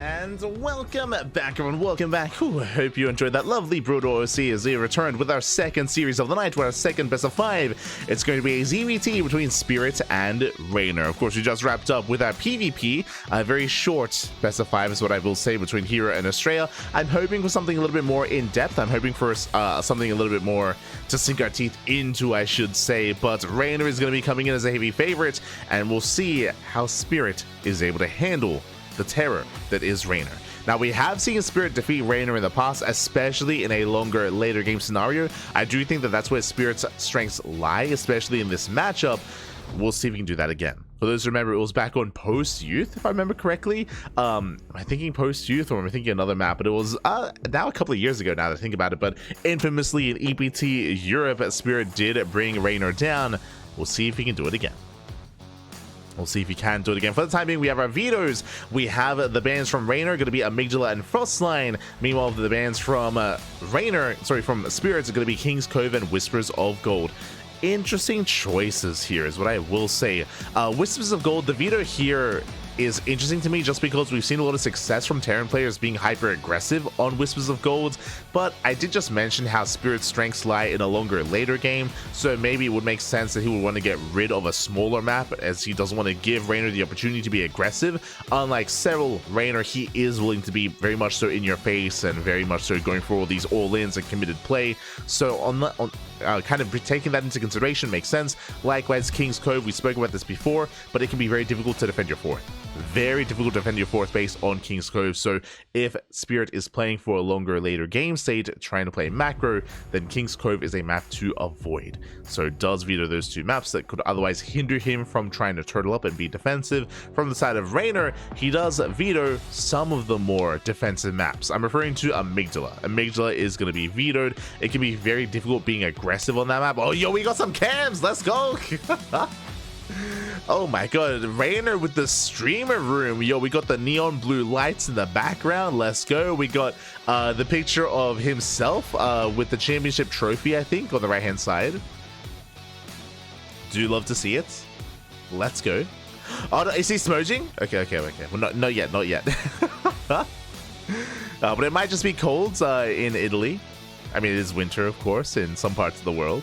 And welcome back, everyone. Welcome back. Ooh, I hope you enjoyed that lovely Brutal OC as we returned with our second series of the night, with our second best of 5. It's going to be a ZvT between Spirit and Reynor. Of course, we just wrapped up with our PvP. A very short best of 5 is what I will say between Hero and Australia. I'm hoping for something a little bit more in depth. I'm hoping for something a little bit more to sink our teeth into, I should say. But Reynor is going to be coming in as a heavy favorite, and we'll see how Spirit is able to handle the terror that is Reynor. Now, we have seen Spirit defeat Reynor in the past, especially in a longer later game scenario. I do think that that's where Spirit's strengths lie, especially in this matchup. We'll see if we can do that again. For those who remember, it was back on Post-Youth, if I remember correctly. Am I thinking Post-Youth, or am I thinking another map? But it was now a couple of years ago now that I think about it. But infamously in EPT Europe, Spirit did bring Reynor down. We'll see if he can do it again. We'll see if he can do it again. For the time being, we have our vetoes. We have the bans from Reynor, going to be Amygdala and Frostline. Meanwhile, the bans from from Spirits are going to be King's Cove and Whispers of Gold. Interesting choices here is what I will say. Whispers of Gold, the veto here is interesting to me just because we've seen a lot of success from Terran players being hyper aggressive on Whispers of Gold, but I did just mention how Spirit's strengths lie in a longer later game, so maybe it would make sense that he would want to get rid of a smaller map, as he doesn't want to give Reynor the opportunity to be aggressive. Unlike several Reynor, he is willing to be very much so in your face and very much so going for all these all-ins and committed play. So kind of taking that into consideration makes sense. Likewise, King's Cove, we spoke about this before, but it can be very difficult to defend your fourth. Very difficult to defend your fourth based on King's Cove. So if Spirit is playing for a longer later game state, trying to play macro, then King's Cove is a map to avoid. So it does veto those two maps that could otherwise hinder him from trying to turtle up and be defensive. From the side of Reynor, he does veto some of the more defensive maps. I'm referring to Amygdala. Amygdala is going to be vetoed. It can be very difficult being aggressive on that map. Oh, yo, we got some cams. Let's go. Oh my god, Reynor with the streamer room. Yo, we got the neon blue lights in the background. Let's go. We got the picture of himself with the championship trophy, I think, on the right hand side. Do love to see it. Let's go. Oh, no, is he smudging? Okay. Well, not yet. But it might just be cold in Italy. I mean, it is winter, of course, in some parts of the world.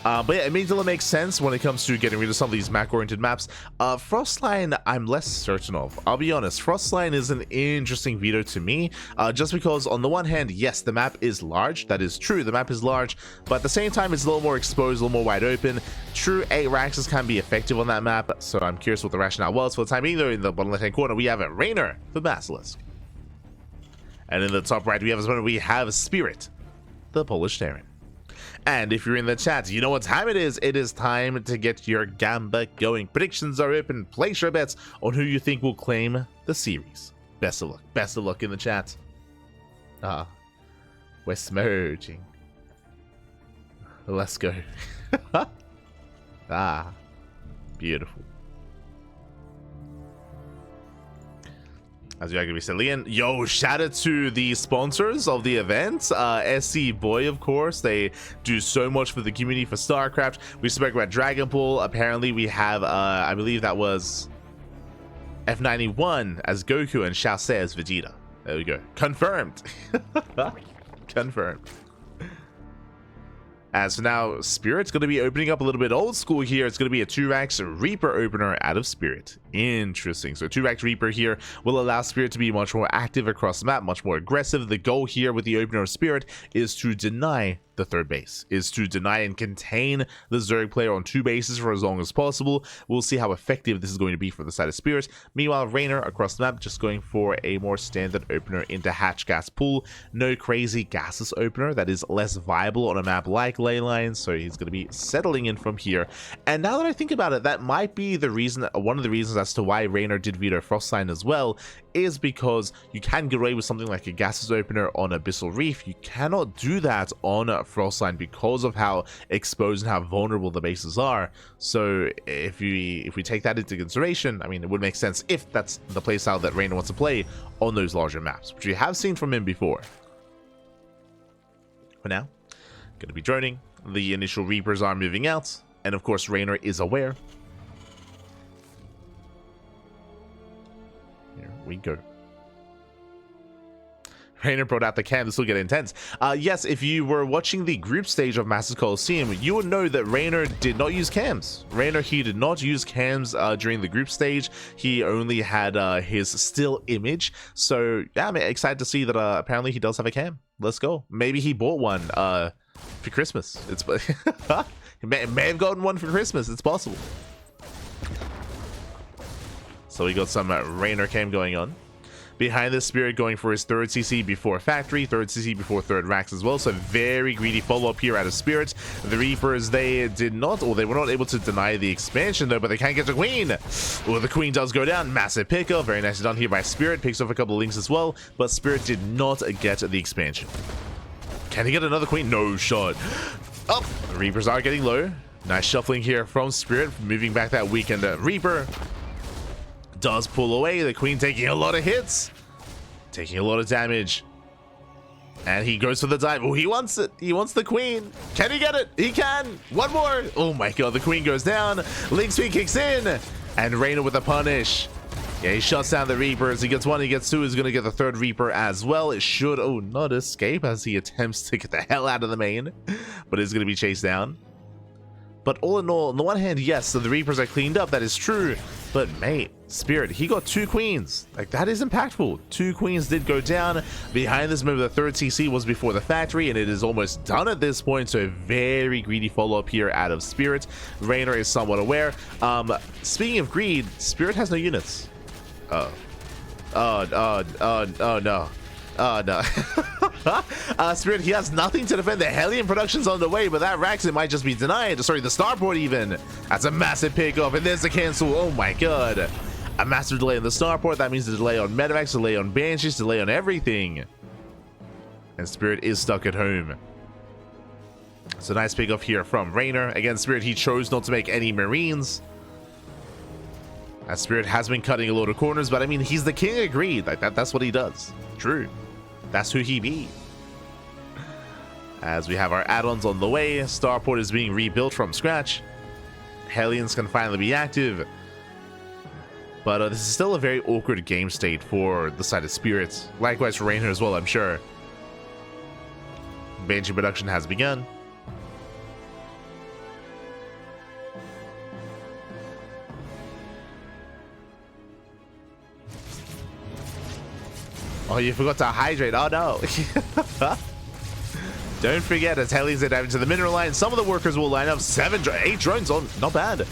But yeah, Amygdala makes sense when it comes to getting rid of some of these macro-oriented maps. Frostline, I'm less certain of. I'll be honest, Frostline is an interesting veto to me, just because on the one hand, yes, the map is large. That is true, the map is large, but at the same time, it's a little more exposed, a little more wide open. True, 8 Raxes can be effective on that map, so I'm curious what the rationale was. For the time being, though, in the bottom left-hand corner, we have Reynor, the Basilisk. And in the top right, we have Spirit, the Polish Terran. And if you're in the chat, you know what time it is. It is time to get your gambit going. Predictions are open. Place your bets on who you think will claim the series. Best of luck. Best of luck in the chat. We're smurging. Let's go. Beautiful. As you're going to be saying, yo, shout out to the sponsors of the event, SCBoy, of course. They do so much for the community for StarCraft. We spoke about Dragon Ball. Apparently, we have, I believe that was F91 as Goku and Xiaose as Vegeta. There we go. Confirmed. Confirmed. As for now, Spirit's going to be opening up a little bit old school here. It's going to be a 2-Rax Reaper opener out of Spirit. Interesting. So 2-Rax Reaper here will allow Spirit to be much more active across the map, much more aggressive. The goal here with the opener of Spirit is to deny the third base, is to deny and contain the Zerg player on 2 bases for as long as possible. We'll see how effective this is going to be for the side of Spirit. Meanwhile, Reynor across the map just going for a more standard opener into Hatch Gas Pool. No crazy gases opener that is less viable on a map like Leyline, so he's going to be settling in from here. And now that I think about it, that might be the reason, one of the reasons as to why Reynor did veto Frostline as well, is because you can get away with something like a gases opener on Abyssal Reef. You cannot do that on Frostline because of how exposed and how vulnerable the bases are. So if we take that into consideration, I mean, it would make sense if that's the playstyle that Reynor wants to play on those larger maps, which we have seen from him before. For now, going to be droning. The initial Reapers are moving out, and of course Reynor is aware. Here we go. Reynor brought out the cam. This will get intense. Yes, if you were watching the group stage of Masters Coliseum, you would know that Reynor did not use cams. Reynor, he did not use cams during the group stage. He only had his still image. So yeah, I'm excited to see that apparently he does have a cam. Let's go. Maybe he bought one for Christmas. It's he may have gotten one for Christmas. It's possible. So we got some Reynor cam going on. Behind this, Spirit going for his third CC before Factory, third CC before third Racks as well. So very greedy follow-up here out of Spirit. The Reapers, they did not, or they were not able to deny the expansion though, but they can't get the Queen. Well, the Queen does go down. Massive pickup. Very nicely done here by Spirit. Picks off a couple of links as well, but Spirit did not get the expansion. Can he get another Queen? No shot. Oh, the Reapers are getting low. Nice shuffling here from Spirit, moving back that weekend. Reaper does pull away. The Queen taking a lot of hits, taking a lot of damage, and he goes for the dive. Oh, he wants it. He wants the Queen. Can he get it? He can. One more. Oh my god, the Queen goes down. Link speed kicks in, and Reynor with a punish. Yeah, he shuts down the Reapers. He gets one, he gets two. He's gonna get the third Reaper as well. It should not escape as he attempts to get the hell out of the main, but it's gonna be chased down. But all in all, on the one hand, yes, so the Reapers are cleaned up, that is true. But mate, Spirit, he got two Queens. Like, that is impactful. Two Queens did go down. Behind this, remember the third CC was before the Factory, and it is almost done at this point. So a very greedy follow-up here out of Spirit. Reynor is somewhat aware. Speaking of greed, Spirit has no units. Oh no. Oh no. Spirit, he has nothing to defend. The Hellion production's on the way, but that Raxit might just be denied. Sorry, the starport even. That's a massive pickup, and there's the cancel. Oh my god. A massive delay on the starport. That means a delay on Medivacs, delay on Banshees, delay on everything. And Spirit is stuck at home. So nice pickup here from Reynor. Again, Spirit, he chose not to make any Marines. As Spirit has been cutting a load of corners, but I mean, he's the king of greed. Like that's what he does. True. That's who he be. As we have our add-ons on the way, starport is being rebuilt from scratch. Hellions can finally be active. But this is still a very awkward game state for the side of Spirits. Likewise for Reynor as well, I'm sure. Banshee production has begun. Oh, you forgot to hydrate. Oh no. Don't forget, as Hellions are diving to the mineral line, some of the workers will line up. 8 drones on. Not bad.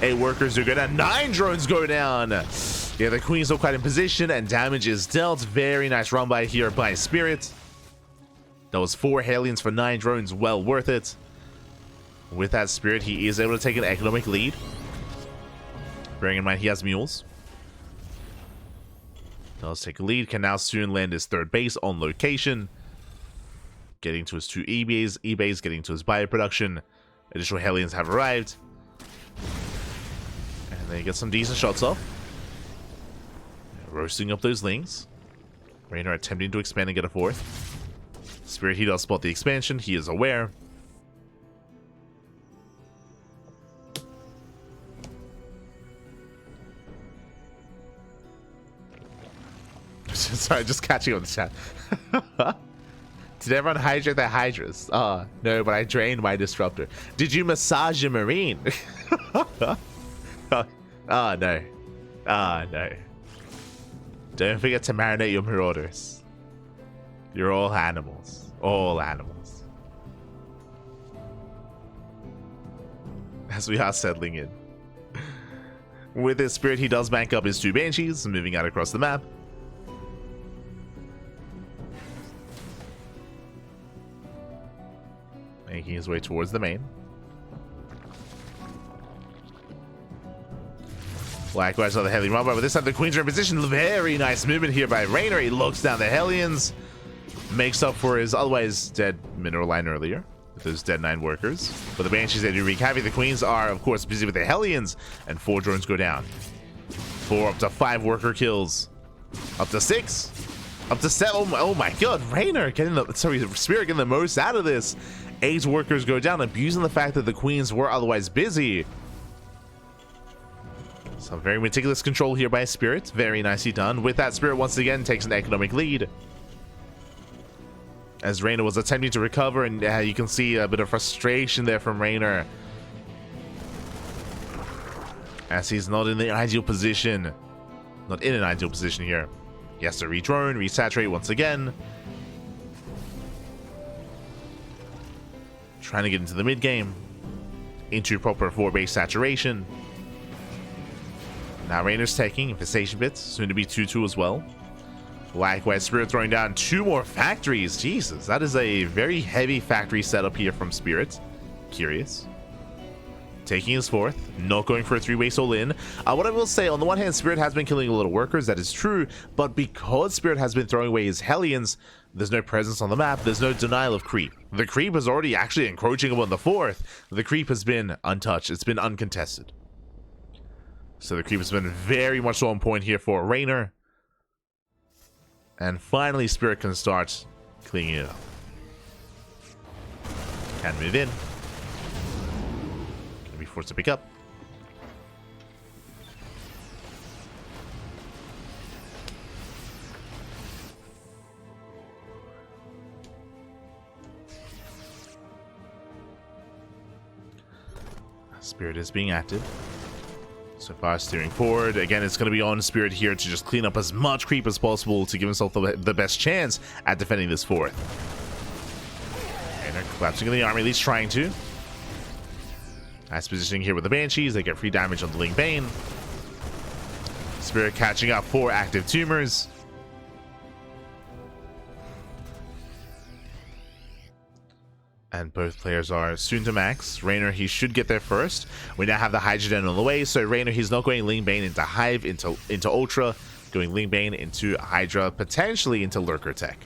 8 workers do go down. 9 drones go down. Yeah, the Queen's still quite in position, and damage is dealt. Very nice run by here by Spirit. Those 4 Hellions for 9 drones, well worth it. With that Spirit, he is able to take an economic lead. Bearing in mind, he has mules. Does take a lead, can now soon land his third base on location. Getting to his 2 E-bays, getting to his bioproduction. Additional Hellions have arrived. And they get some decent shots off. Roasting up those links. Reynor attempting to expand and get a 4th. Spirit, he does spot the expansion, he is aware. Sorry, just catching on the chat. Did everyone hydrate their Hydras? Oh, no, but I drained my Disruptor. Did you massage your Marine? Oh, no. Oh, no. Don't forget to marinate your Marauders. You're all animals. All animals. As we are settling in. With his Spirit, he does bank up his 2 Banshees, moving out across the map. Making his way towards the main. Likewise on the Hellion run, but this time the Queens are in position. Very nice movement here by Reynor. He looks down the Hellions. Makes up for his otherwise dead mineral line earlier. With those dead 9 workers. But the Banshees, they do wreak havoc. The Queens are, of course, busy with the Hellions. And 4 drones go down. 4 up to 5 worker kills. Up to 6. Up to 7. Oh my god. Reynor getting the... Sorry, Spirit getting the most out of this. 8 workers go down, abusing the fact that the Queens were otherwise busy. So very meticulous control here by Spirit. Very nicely done. With that, Spirit once again takes an economic lead. as Reynor was attempting to recover, and you can see a bit of frustration there from Reynor, as he's not in the ideal position. Not in an ideal position here. He has to re-drone, resaturate once again. Trying to get into the mid game, into proper 4-base saturation. Now Reynor's taking infestation bits, soon to be 2-2 as well. Likewise, Spirit throwing down 2 more factories. Jesus, that is a very heavy factory setup here from Spirit. Curious. Taking his 4th, not going for a 3-base all-in. What I will say, on the one hand, Spirit has been killing a lot of workers, that is true, but because Spirit has been throwing away his Hellions, there's no presence on the map, there's no denial of creep. The creep is already actually encroaching upon the 4th. The creep has been untouched, it's been uncontested. So the creep has been very much so on point here for Reynor. And finally, Spirit can start cleaning it up. Can move in. Gonna be forced to pick up. Spirit is being active. So far, steering forward. Again, it's going to be on Spirit here to just clean up as much creep as possible to give himself the best chance at defending this 4th. And they're collapsing in the army, at least trying to. Nice positioning here with the Banshees. They get free damage on the Ling Bane. Spirit catching up 4 active tumors. And both players are soon to max. Reynor, he should get there first. We now have the Hydra Den on the way. So Reynor, he's not going Ling Bane into Hive, into Ultra. Going Ling Bane into Hydra, potentially into Lurker Tech.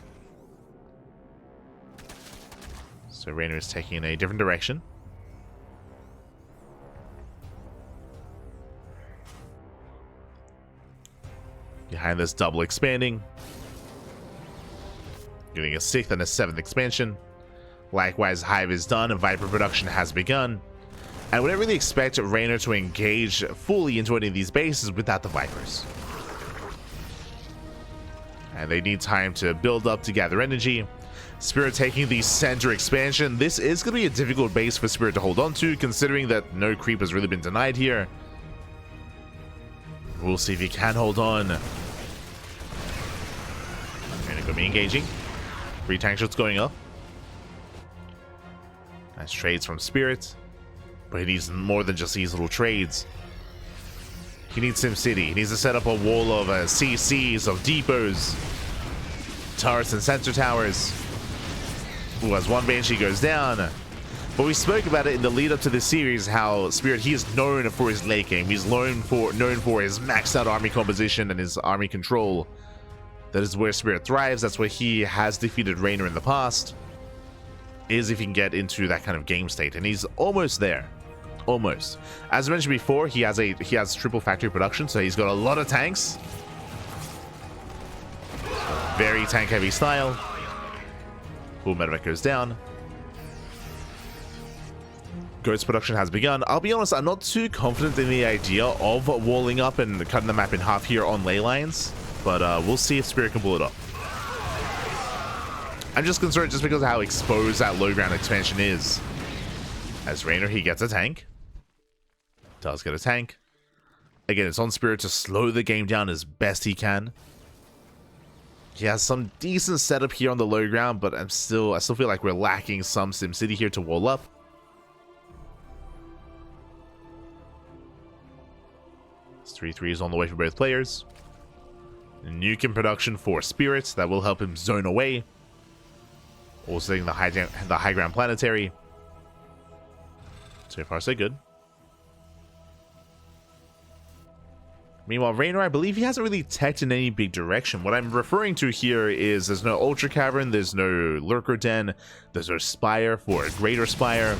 So Reynor is taking a different direction. Behind this double expanding. Getting a 6th and a 7th expansion. Likewise, Hive is done and Viper production has begun. I wouldn't really expect Reynor to engage fully into any of these bases without the Vipers. And they need time to build up to gather energy. Spirit taking the center expansion. This is going to be a difficult base for Spirit to hold on to, considering that no creep has really been denied here. We'll see if he can hold on. Reynor going to be engaging. 3 tank shots going up. Nice trades from Spirit, but he needs more than just these little trades. He needs SimCity. He needs to set up a wall of CCs, of depots, turrets and sensor towers. Ooh, as 1 Banshee goes down. But we spoke about it in the lead up to this series, how Spirit, he is known for his late game. He's known for his maxed out army composition and his army control. That is where Spirit thrives. That's where he has defeated Reynor in the past. Is if he can get into that kind of game state, and he's almost there. Almost. As I mentioned before, he has triple factory production, so he's got a lot of tanks. Very tank heavy style. Full medevac goes down. Ghost production has begun. I'll be honest, I'm not too confident in the idea of walling up and cutting the map in half here on ley lines, but we'll see if Spirit can pull it off. I'm just concerned just because of how exposed that low ground expansion is. As Reynor, he gets a tank. Does get a tank. Again, it's on Spirit to slow the game down as best he can. He has some decent setup here on the low ground, but I still feel like we're lacking some SimCity here to wall up. It's 3-3s on the way for both players. Nuke in production for Spirit. That will help him zone away. Also taking the high ground planetary. So far, so good. Meanwhile, Reynor, I believe he hasn't really teched in any big direction. What I'm referring to here is there's no Ultra Cavern, there's no Lurker Den, there's no Spire for a Greater Spire.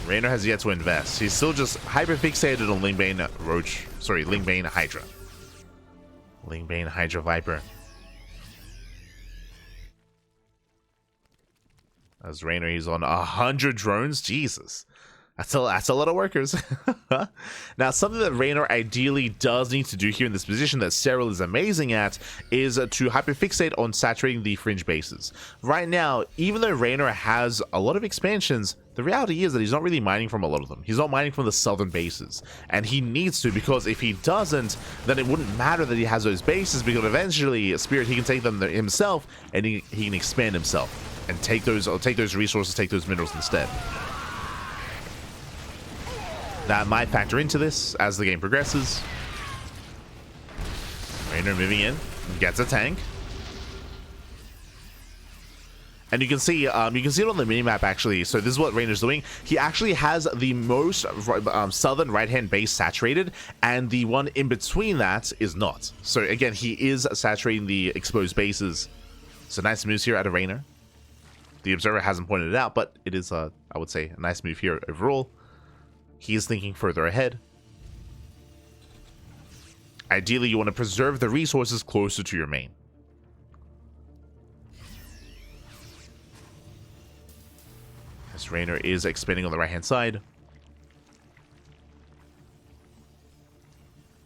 Reynor has yet to invest. He's still just hyper-fixated on Lingbane Lingbane Hydra. Lingbane Hydra Viper. As Reynor, he's on 100 drones. Jesus. That's a lot of workers. Now, something that Reynor ideally does need to do here in this position that Cyril is amazing at is to hyperfixate on saturating the fringe bases. Right now, even though Reynor has a lot of expansions, the reality is that he's not really mining from a lot of them. He's not mining from the southern bases. And he needs to, because if he doesn't, then it wouldn't matter that he has those bases, because eventually, Spirit, he can take them himself, and he can expand himself and take those resources, take those minerals instead. That might factor into this as the game progresses. Reynor moving in, gets a tank. And you can see it on the minimap actually. So this is what Reynor's doing. He actually has the most southern right-hand base saturated, and the one in between that is not. So again, he is saturating the exposed bases. So nice moves here out of Reynor. The observer hasn't pointed it out, but it is, I would say, a nice move here overall. He is thinking further ahead. Ideally, you want to preserve the resources closer to your main. As Reynor is expanding on the right-hand side.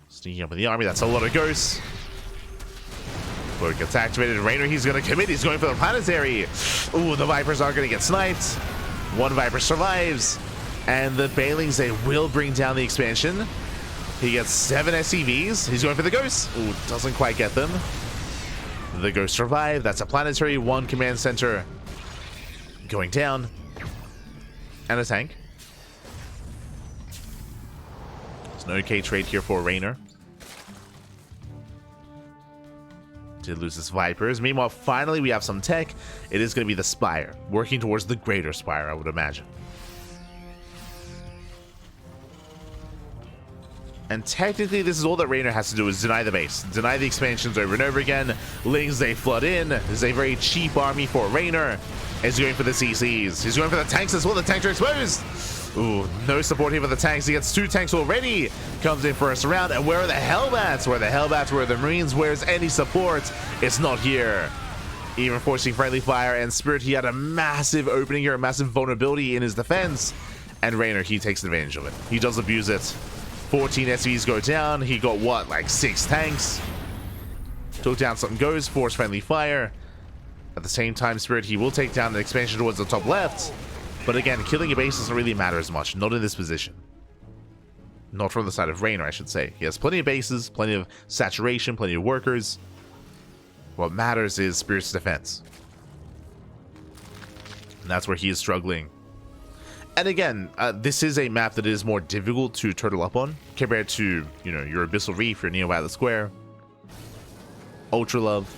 Sneaking up in the army. That's a lot of ghosts. Boat gets activated. Reynor, he's going to commit. He's going for the planetary. Ooh, the Vipers are going to get sniped. One Viper survives. And the Bailings, they will bring down the expansion. He gets 7 SCVs. He's going for the Ghosts. Ooh, doesn't quite get them. The Ghosts survive. That's a planetary. One command center going down. And a tank. There's no K trade here for Reynor. Did lose his Vipers. Meanwhile, finally, we have some tech. It is going to be the Spire. Working towards the Greater Spire, I would imagine. And technically, this is all that Reynor has to do, is deny the base. Deny the expansions over and over again. Lings, they flood in. This is a very cheap army for Reynor. He's going for the CCs. He's going for the tanks as well. The tanks are exposed. Ooh, no support here for the tanks. He gets 2 tanks already. Comes in first round. And where are the Hellbats? Where are the Hellbats? Where are the Marines? Where's any support? It's not here. Even forcing friendly fire. And Spirit, he had a massive opening here, a massive vulnerability in his defense. And Reynor, he takes advantage of it. He does abuse it. 14 SVs go down. He got what, like 6 tanks? Took down some ghosts, force friendly fire. At the same time, Spirit, he will take down the expansion towards the top left. But again, killing a base doesn't really matter as much. Not in this position. Not from the side of Reynor, I should say. He has plenty of bases, plenty of saturation, plenty of workers. What matters is Spirit's defense. And that's where he is struggling. And again, this is a map that is more difficult to turtle up on compared to, you know, your Abyssal Reef, your Neo Violet Square, Ultra Love.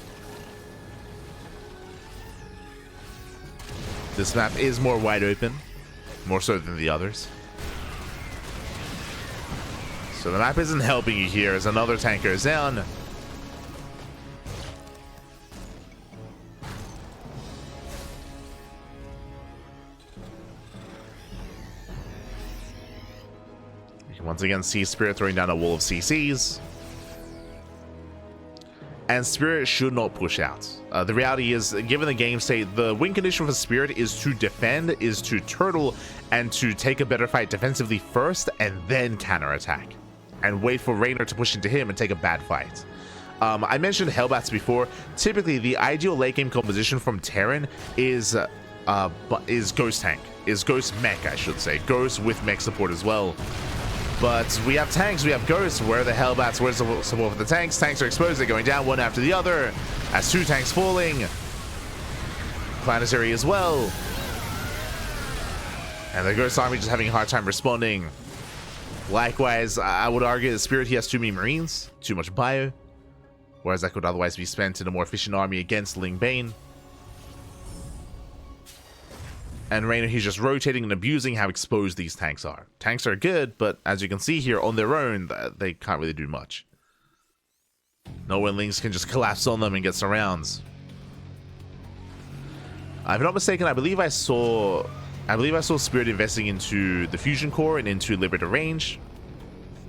This map is more wide open, more so than the others. So the map isn't helping you here as another tank goes down. Once again, see Spirit throwing down a wall of CCs. And Spirit should not push out. The reality is, given the game state, the win condition for Spirit is to defend, is to turtle, and to take a better fight defensively first, and then counterattack. And wait for Reynor to push into him and take a bad fight. I mentioned Hellbats before. Typically, the ideal late game composition from Terran is Ghost Tank. Is Ghost Mech, I should say. Ghost with mech support as well. But we have tanks, we have ghosts. Where are the Hellbats? Where's the support for the tanks? Tanks are exposed, they're going down one after the other. As 2 tanks falling. Planetary as well. And the Ghost Army just having a hard time responding. Likewise, I would argue that Spirit, he has too many Marines, too much bio. Whereas that could otherwise be spent in a more efficient army against Ling Bane. And Reynor, he's just rotating and abusing how exposed these tanks are. Tanks are good, but as you can see here, on their own, they can't really do much. No one Lings can just collapse on them and get surrounds. If I'm not mistaken, I believe I saw Spirit investing into the Fusion Core and into Liberator Range.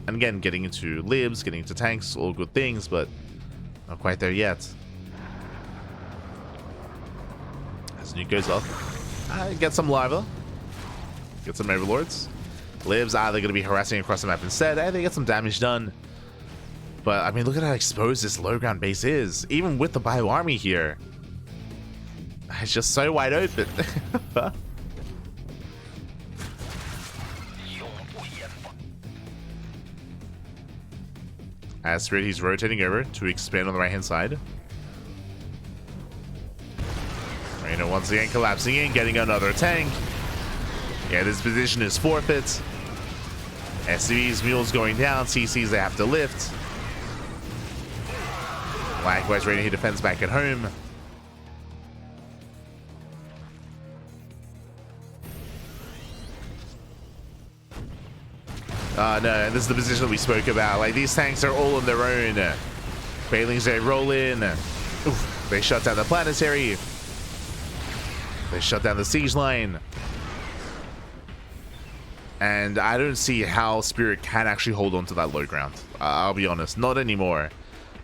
And again, getting into libs, getting into tanks, all good things, but not quite there yet. As nuke goes off. Get some lava. Get some Overlords. Libs either going to be harassing across the map instead, and they get some damage done. But, I mean, look at how exposed this low ground base is. Even with the bio army here. It's just so wide open. As Spirit, he's rotating over to expand on the right-hand side. Reynor once again collapsing in, getting another tank. Yeah, this position is forfeit. SCB's mules going down, CCs they have to lift. Likewise, Reynor, he defends back at home. No, this is the position that we spoke about. Like, these tanks are all on their own. Bailings, they roll in. Oof, they shut down the planetary. They shut down the siege line. And I don't see how Spirit can actually hold on to that low ground. I'll be honest, not anymore.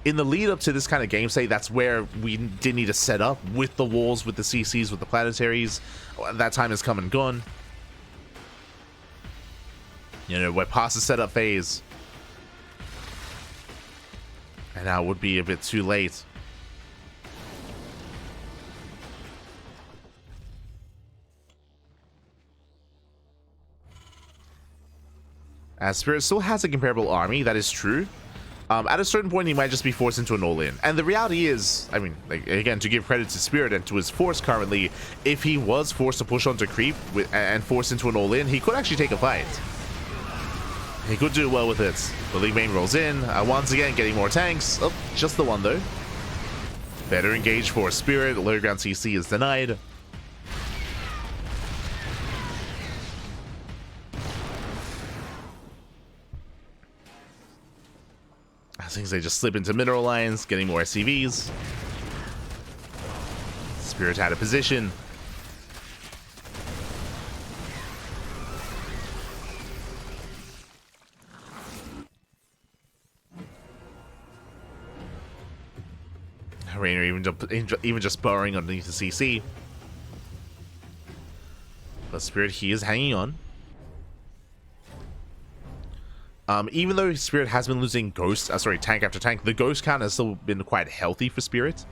In the lead up to this kind of game state, that's where we did need to set up with the walls, with the CCs, with the planetaries. That time has come and gone. You know, we're past the setup phase. And now it would be a bit too late. As Spirit still has a comparable army, that is true. At a certain point, he might just be forced into an all-in. And the reality is, I mean, like, again, to give credit to Spirit and to his force currently, if he was forced to push onto creep and forced into an all-in, he could actually take a fight. He could do well with it. The League main rolls in, once again getting more tanks. Oh, just the one though. Better engaged for Spirit. Low ground CC is denied. As things they just slip into mineral lines, getting more SCVs. Spirit out of position. Reynor even just burrowing underneath the CC. But Spirit, he is hanging on. Even though Spirit has been losing tank after tank, the ghost count has still been quite healthy for Spirit.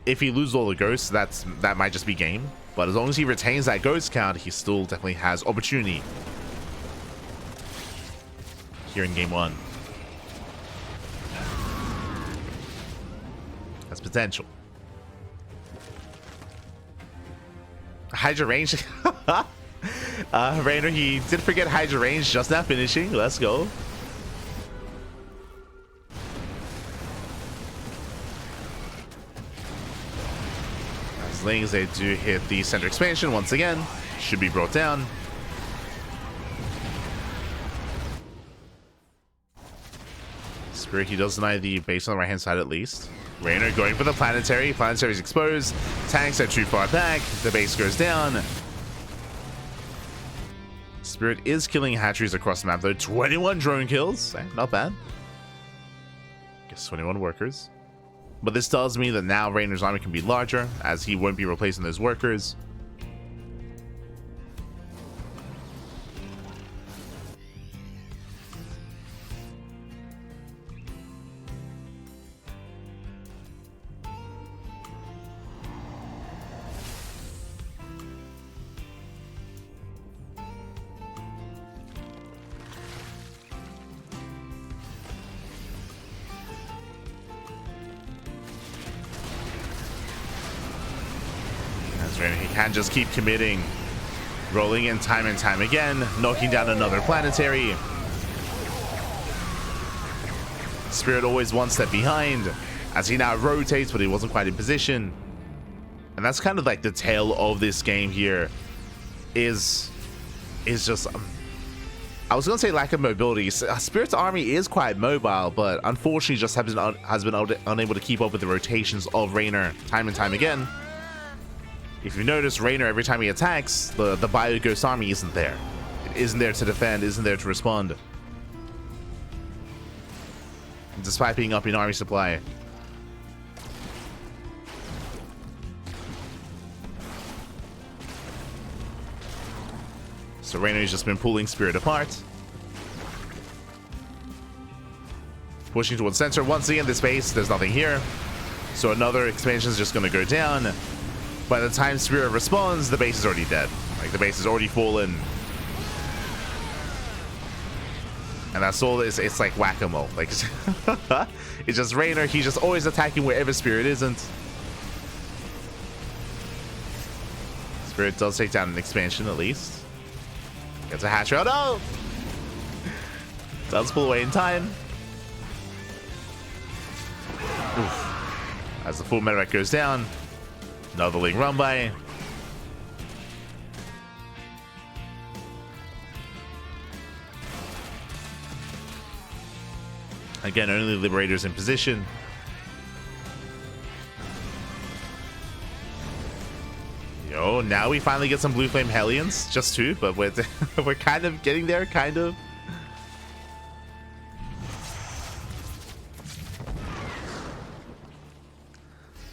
If he loses all the ghosts, that might just be game. But as long as he retains that ghost count, he still definitely has opportunity here in game one. That's potential. Hydra range. Reynor, he did forget Hydra range just now finishing. Let's go. As Lings, they do hit the center expansion once again. Should be brought down. Spirit, he does deny the base on the right hand side at least. Reynor going for the planetary. Planetary's exposed. Tanks are too far back. The base goes down. Spirit is killing hatcheries across the map though. 21 drone kills. Not bad. Guess 21 workers. But this tells me that now Reynor's army can be larger, as he won't be replacing those workers. He can't just keep committing. Rolling in time and time again, knocking down another planetary. Spirit always one step behind, as he now rotates, but he wasn't quite in position. And that's kind of like the tale of this game here. Is just... I was going to say lack of mobility. Spirit's army is quite mobile, but unfortunately just has been unable to keep up with the rotations of Reynor time and time again. If you notice, Reynor, every time he attacks, the Bio Ghost army isn't there. It isn't there to defend, isn't there to respond. Despite being up in army supply. So Reynor's just been pulling Spirit apart. Pushing towards center. Once again, this base, there's nothing here. So another expansion is just going to go down. By the time Spirit responds, the base is already dead. Like, the base is already fallen. And that's all it is. It's like whack-a-mole. Like, it's just Reynor. He's just always attacking wherever Spirit isn't. Spirit does take down an expansion at least. Gets a hatch round. Oh! Does pull away in time. Oof. As the full medevac goes down. Another link run by. Again, only Liberators in position. Yo, now we finally get some Blue Flame Hellions. Just two, but we're kind of getting there, kind of.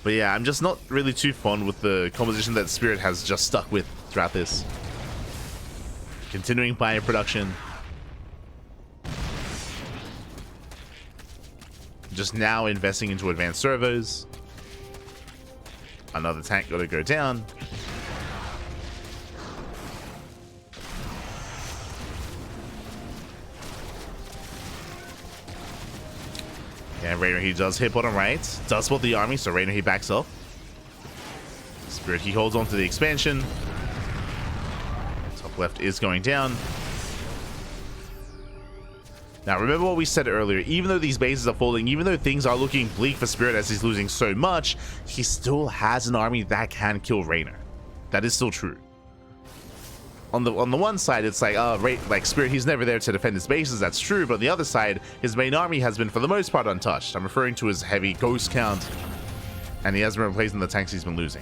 But yeah, I'm just not really too fond with the composition that Spirit has just stuck with throughout this. Continuing bio production. Just now investing into advanced servos. Another tank got to go down. And Reynor, he does hit bottom right. Does spot the army, so Reynor, he backs off. Spirit, he holds on to the expansion. Top left is going down. Now, remember what we said earlier. Even though these bases are falling, even though things are looking bleak for Spirit as he's losing so much, he still has an army that can kill Reynor. That is still true. On the one side, it's like, like Spirit, he's never there to defend his bases. That's true. But on the other side, his main army has been, for the most part, untouched. I'm referring to his heavy ghost count. And he has been replacing the tanks he's been losing.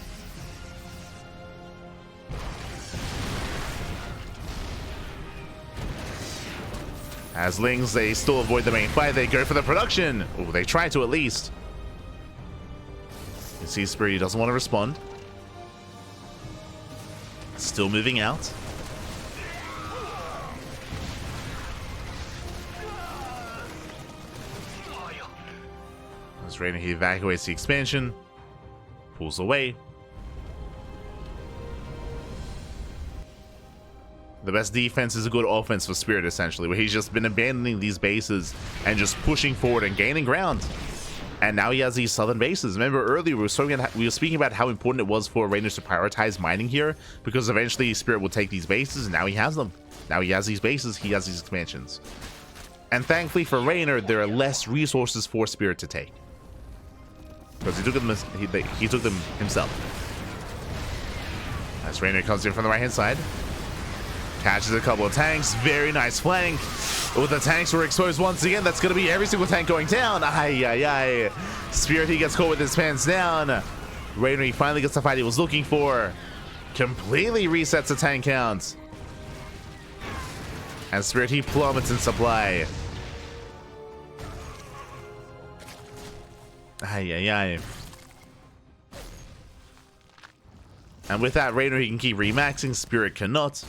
As Lings, they still avoid the main fight. They go for the production. Oh, they try to at least. You see Spirit, he doesn't want to respond. Still moving out. As Reynor, he evacuates the expansion. Pulls away. The best defense is a good offense for Spirit, essentially, where he's just been abandoning these bases and just pushing forward and gaining ground. And now he has these southern bases. Remember earlier we were speaking about how important it was for Reynor to prioritize mining here, because eventually Spirit will take these bases, and now he has them. Now he has these bases, he has these expansions. And thankfully for Reynor, there are less resources for Spirit to take, because he took them himself. As Reynor comes in from the right hand side. Catches a couple of tanks. Very nice flank. With the tanks were exposed once again. That's going to be every single tank going down. Ay, ay, ay. Spirit, he gets caught with his pants down. Reynor, he finally gets the fight he was looking for. Completely resets the tank count. And Spirit, he plummets in supply. Ay, ay, ay. And with that, Reynor, he can keep remaxing. Spirit cannot.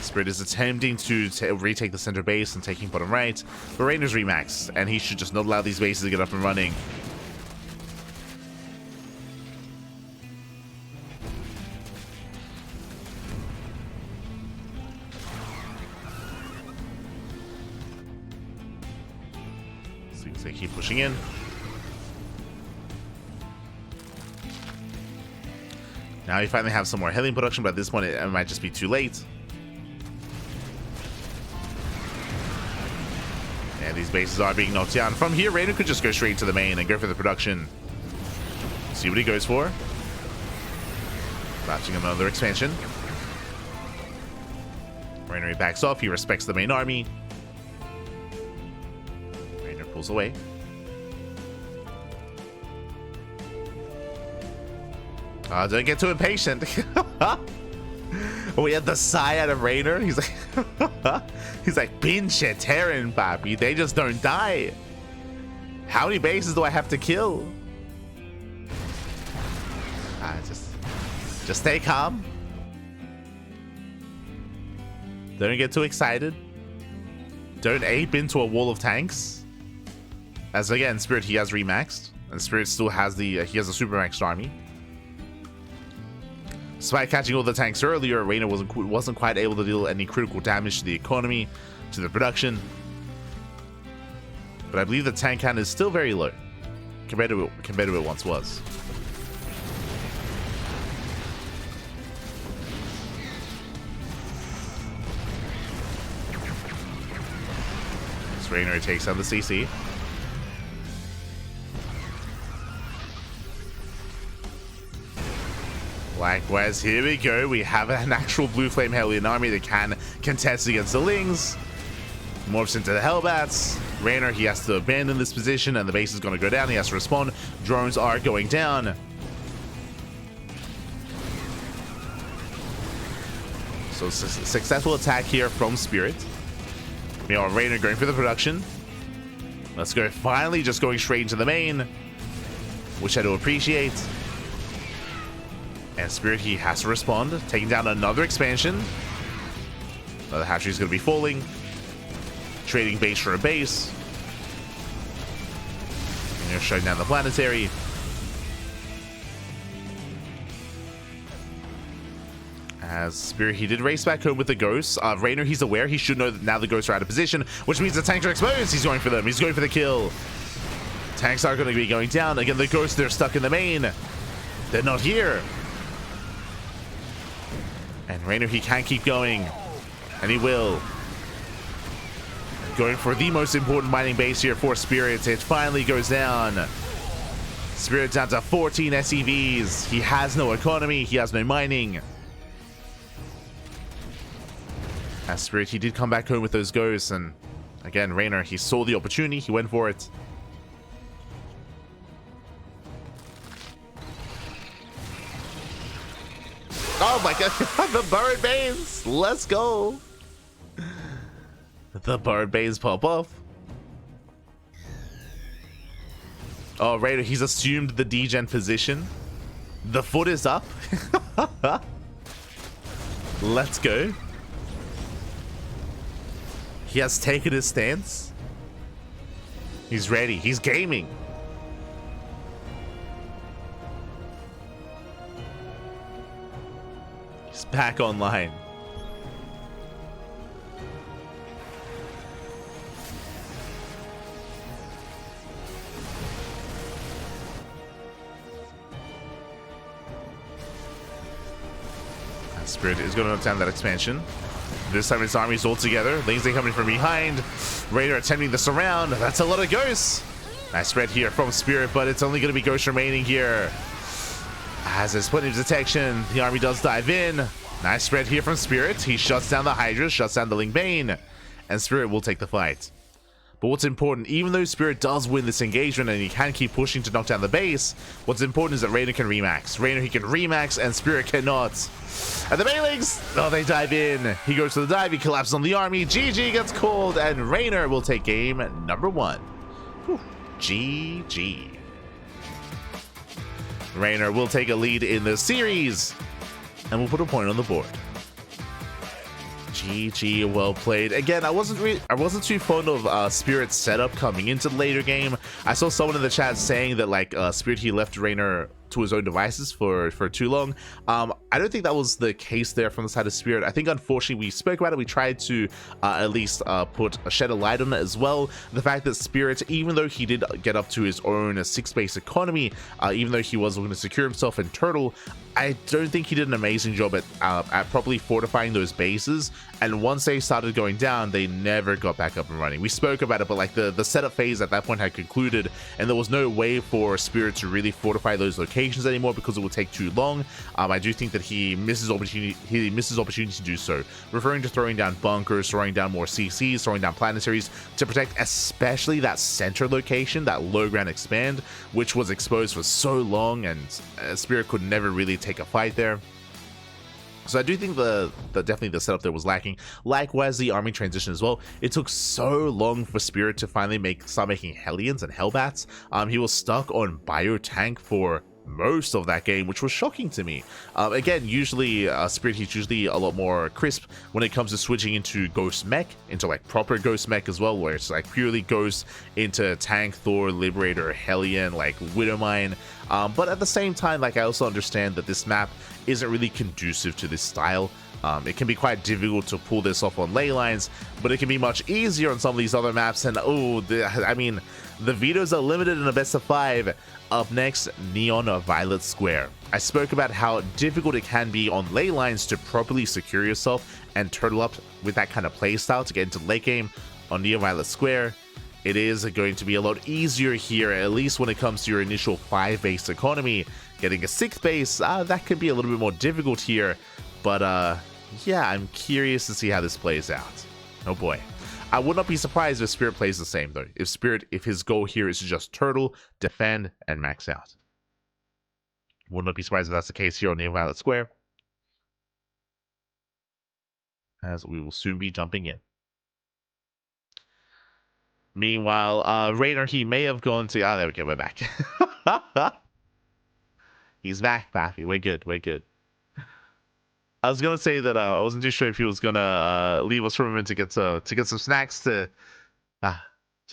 Spirit is attempting to retake the center base and taking bottom right, but Reynor's remaxed, and he should just not allow these bases to get up and running. Seems they keep pushing in. Now we finally have some more healing production, but at this point it might just be too late. And these bases are being knocked down. From here, Reynor could just go straight to the main and go for the production. See what he goes for. Latching another expansion. Reynor backs off. He respects the main army. Reynor pulls away. Don't get too impatient. Oh, we had the sigh out of Reynor. He's like, he's like, pinche Terran, papi. They just don't die. How many bases do I have to kill? Just Just stay calm. Don't get too excited. Don't ape into a wall of tanks. As again, Spirit, he has remaxed. And Spirit still has the, he has a super maxed army. Despite catching all the tanks earlier, Reynor wasn't quite able to deal any critical damage to the economy, to the production. But I believe the tank count is still very low compared to what it once was. So Reynor takes out the CC. Likewise, here we go. We have an actual Blue Flame Hellion army that can contest against the Lings. Morphs into the Hellbats. Reynor, he has to abandon this position and the base is going to go down. He has to respond. Drones are going down. So successful attack here from Spirit. Meanwhile, Reynor going for the production. Let's go. Finally, just going straight into the main, which I do appreciate. And Spirit, he has to respond, taking down another expansion. Another hatchery is going to be falling. Trading base for a base. And you're shutting down the planetary. As Spirit, he did race back home with the ghosts. Reynor, he's aware. He should know that now the ghosts are out of position, which means the tanks are exposed. He's going for them. He's going for the kill. Tanks are going to be going down. Again, the ghosts, they're stuck in the main. They're not here. And Reynor, he can keep going. And he will. Going for the most important mining base here for Spirit. It finally goes down. Spirit down to 14 SCVs. He has no economy. He has no mining. As Spirit, he did come back home with those ghosts. And again, Reynor, he saw the opportunity. He went for it. Oh my god, the burrowed base! Let's go! The burrowed base pop off. Oh, Reynor, he's assumed the degen position. The foot is up. Let's go. He has taken his stance. He's ready. He's gaming. Back online. Spirit is going to attempt that expansion. This time his army's all together. Lings are coming from behind. Reynor attempting the surround. That's a lot of ghosts. Nice spread here from Spirit, but it's only going to be ghosts remaining here. As there's plenty of detection, the army does dive in. Nice spread here from Spirit. He shuts down the Hydra, shuts down the Ling Bane, and Spirit will take the fight. But what's important, even though Spirit does win this engagement and he can keep pushing to knock down the base, what's important is that Reynor can remax. Reynor, he can remax, and Spirit cannot. And the Banelings, oh, they dive in. He goes to the dive, he collapses on the army. GG gets called, and Reynor will take game number 1. Whew. GG. Reynor will take a lead in the series, and we'll put a point on the board. GG, well played. Again, I wasn't too fond of Spirit's setup coming into the later game. I saw someone in the chat saying that like Spirit, he left Reynor to his own devices for too long. I don't think that was the case there from the side of Spirit. I think unfortunately we spoke about it. We tried to at least shed a light on it as well. The fact that Spirit, even though he did get up to his own 6 base economy, even though he was looking to secure himself in Turtle, I don't think he did an amazing job at properly fortifying those bases. And once they started going down, they never got back up and running. We spoke about it, but like the setup phase at that point had concluded, and there was no way for Spirit to really fortify those locations anymore because it would take too long. I do think that he misses opportunity to do so, referring to throwing down bunkers, throwing down more CCs, throwing down planetaries to protect especially that center location, that low ground expand, which was exposed for so long, and Spirit could never really take a fight there. So I do think definitely the setup there was lacking. Likewise, the army transition as well. It took so long for Spirit to finally start making Hellions and Hellbats. He was stuck on Biotank for most of that game, which was shocking to me. Again, usually Spirit Heat's usually a lot more crisp when it comes to switching into Ghost Mech, into like proper Ghost Mech as well, where it's like purely Ghost into Tank, Thor, Liberator, Hellion, like Widowmine. But at the same time, like I also understand that this map isn't really conducive to this style. It can be quite difficult to pull this off on ley lines, but it can be much easier on some of these other maps. And I mean, the vetoes are limited in a best of 5. Up next, Neon Violet Square. I spoke about how difficult it can be on ley lines to properly secure yourself and turtle up with that kind of playstyle to get into late game. On Neon Violet Square, it is going to be a lot easier here, at least when it comes to your initial 5 base economy. Getting a 6 base, that could be a little bit more difficult here. But yeah, I'm curious to see how this plays out. Oh boy. I would not be surprised if Spirit plays the same though. If his goal here is to just turtle, defend, and max out. Would not be surprised if that's the case here on Neon Violet Square, as we will soon be jumping in. Meanwhile, Reynor, he may have gone to... there we go, we're back. He's back, Baffy. We're good, we're good. I was gonna say that I wasn't too sure if he was gonna leave us for a minute to get some snacks to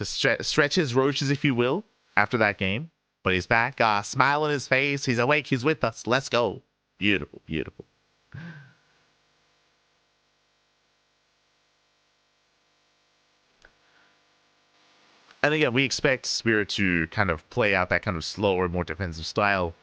stretch his roaches, if you will, after that game. But he's back, smile on his face. He's awake. He's with us. Let's go. Beautiful, beautiful. And again, we expect Spirit to kind of play out that kind of slower, more defensive style.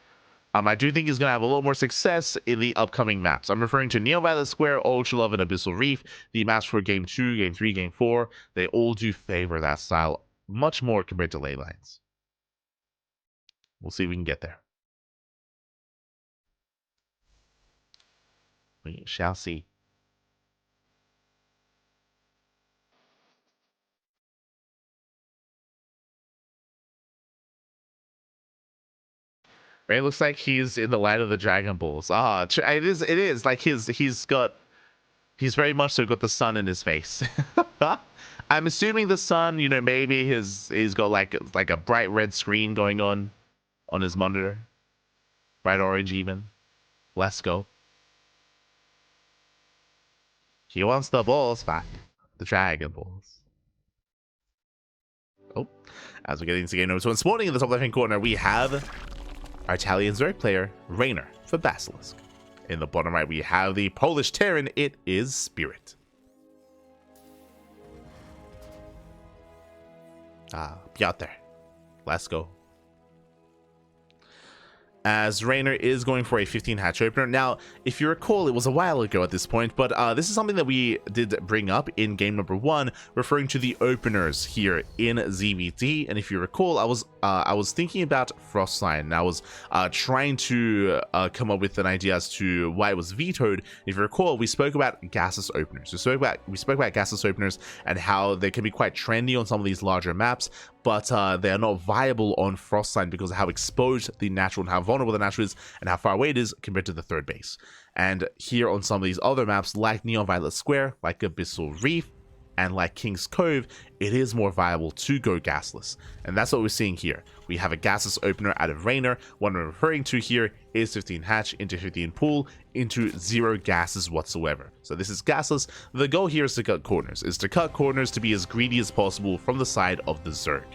I do think he's going to have a lot more success in the upcoming maps. I'm referring to Neon Violet Square, Ultra Love, and Abyssal Reef. The maps for Game 2, Game 3, Game 4, they all do favor that style much more compared to ley lines. We'll see if we can get there. We shall see. It looks like he's in the light of the Dragon Balls. It is like he's very much so got the sun in his face. I'm assuming the sun, you know, maybe he's got like a bright red screen going on his monitor, bright orange even. Let's go. He wants the balls back, the Dragon Balls. Oh, as we get into game number 2, this morning in the top left-hand corner we have our Italian Zerg player, Reynor, for Basilisk. In the bottom right, we have the Polish Terran. It is Spirit. Be out there. Let's go. As Reynor is going for a 15 hatch opener. Now, if you recall, it was a while ago at this point, but this is something that we did bring up in game number 1, referring to the openers here in ZvT. And if you recall, I was thinking about Frost Sign, and I was trying to come up with an idea as to why it was vetoed. If you recall, we spoke about gaseous openers. We spoke about gaseous openers and how they can be quite trendy on some of these larger maps, but they are not viable on Frost Sign because of how exposed the natural and how vulnerable the natural is and how far away it is compared to the third base. And here on some of these other maps like Neon Violet Square, like Abyssal Reef, and like King's Cove, it is more viable to go gasless. And that's what we're seeing here. We have a gasless opener out of Reynor. What I'm referring to here is 15 hatch into 15 pool into 0 gases whatsoever. So this is gasless. The goal here is to cut corners, to be as greedy as possible from the side of the Zerg.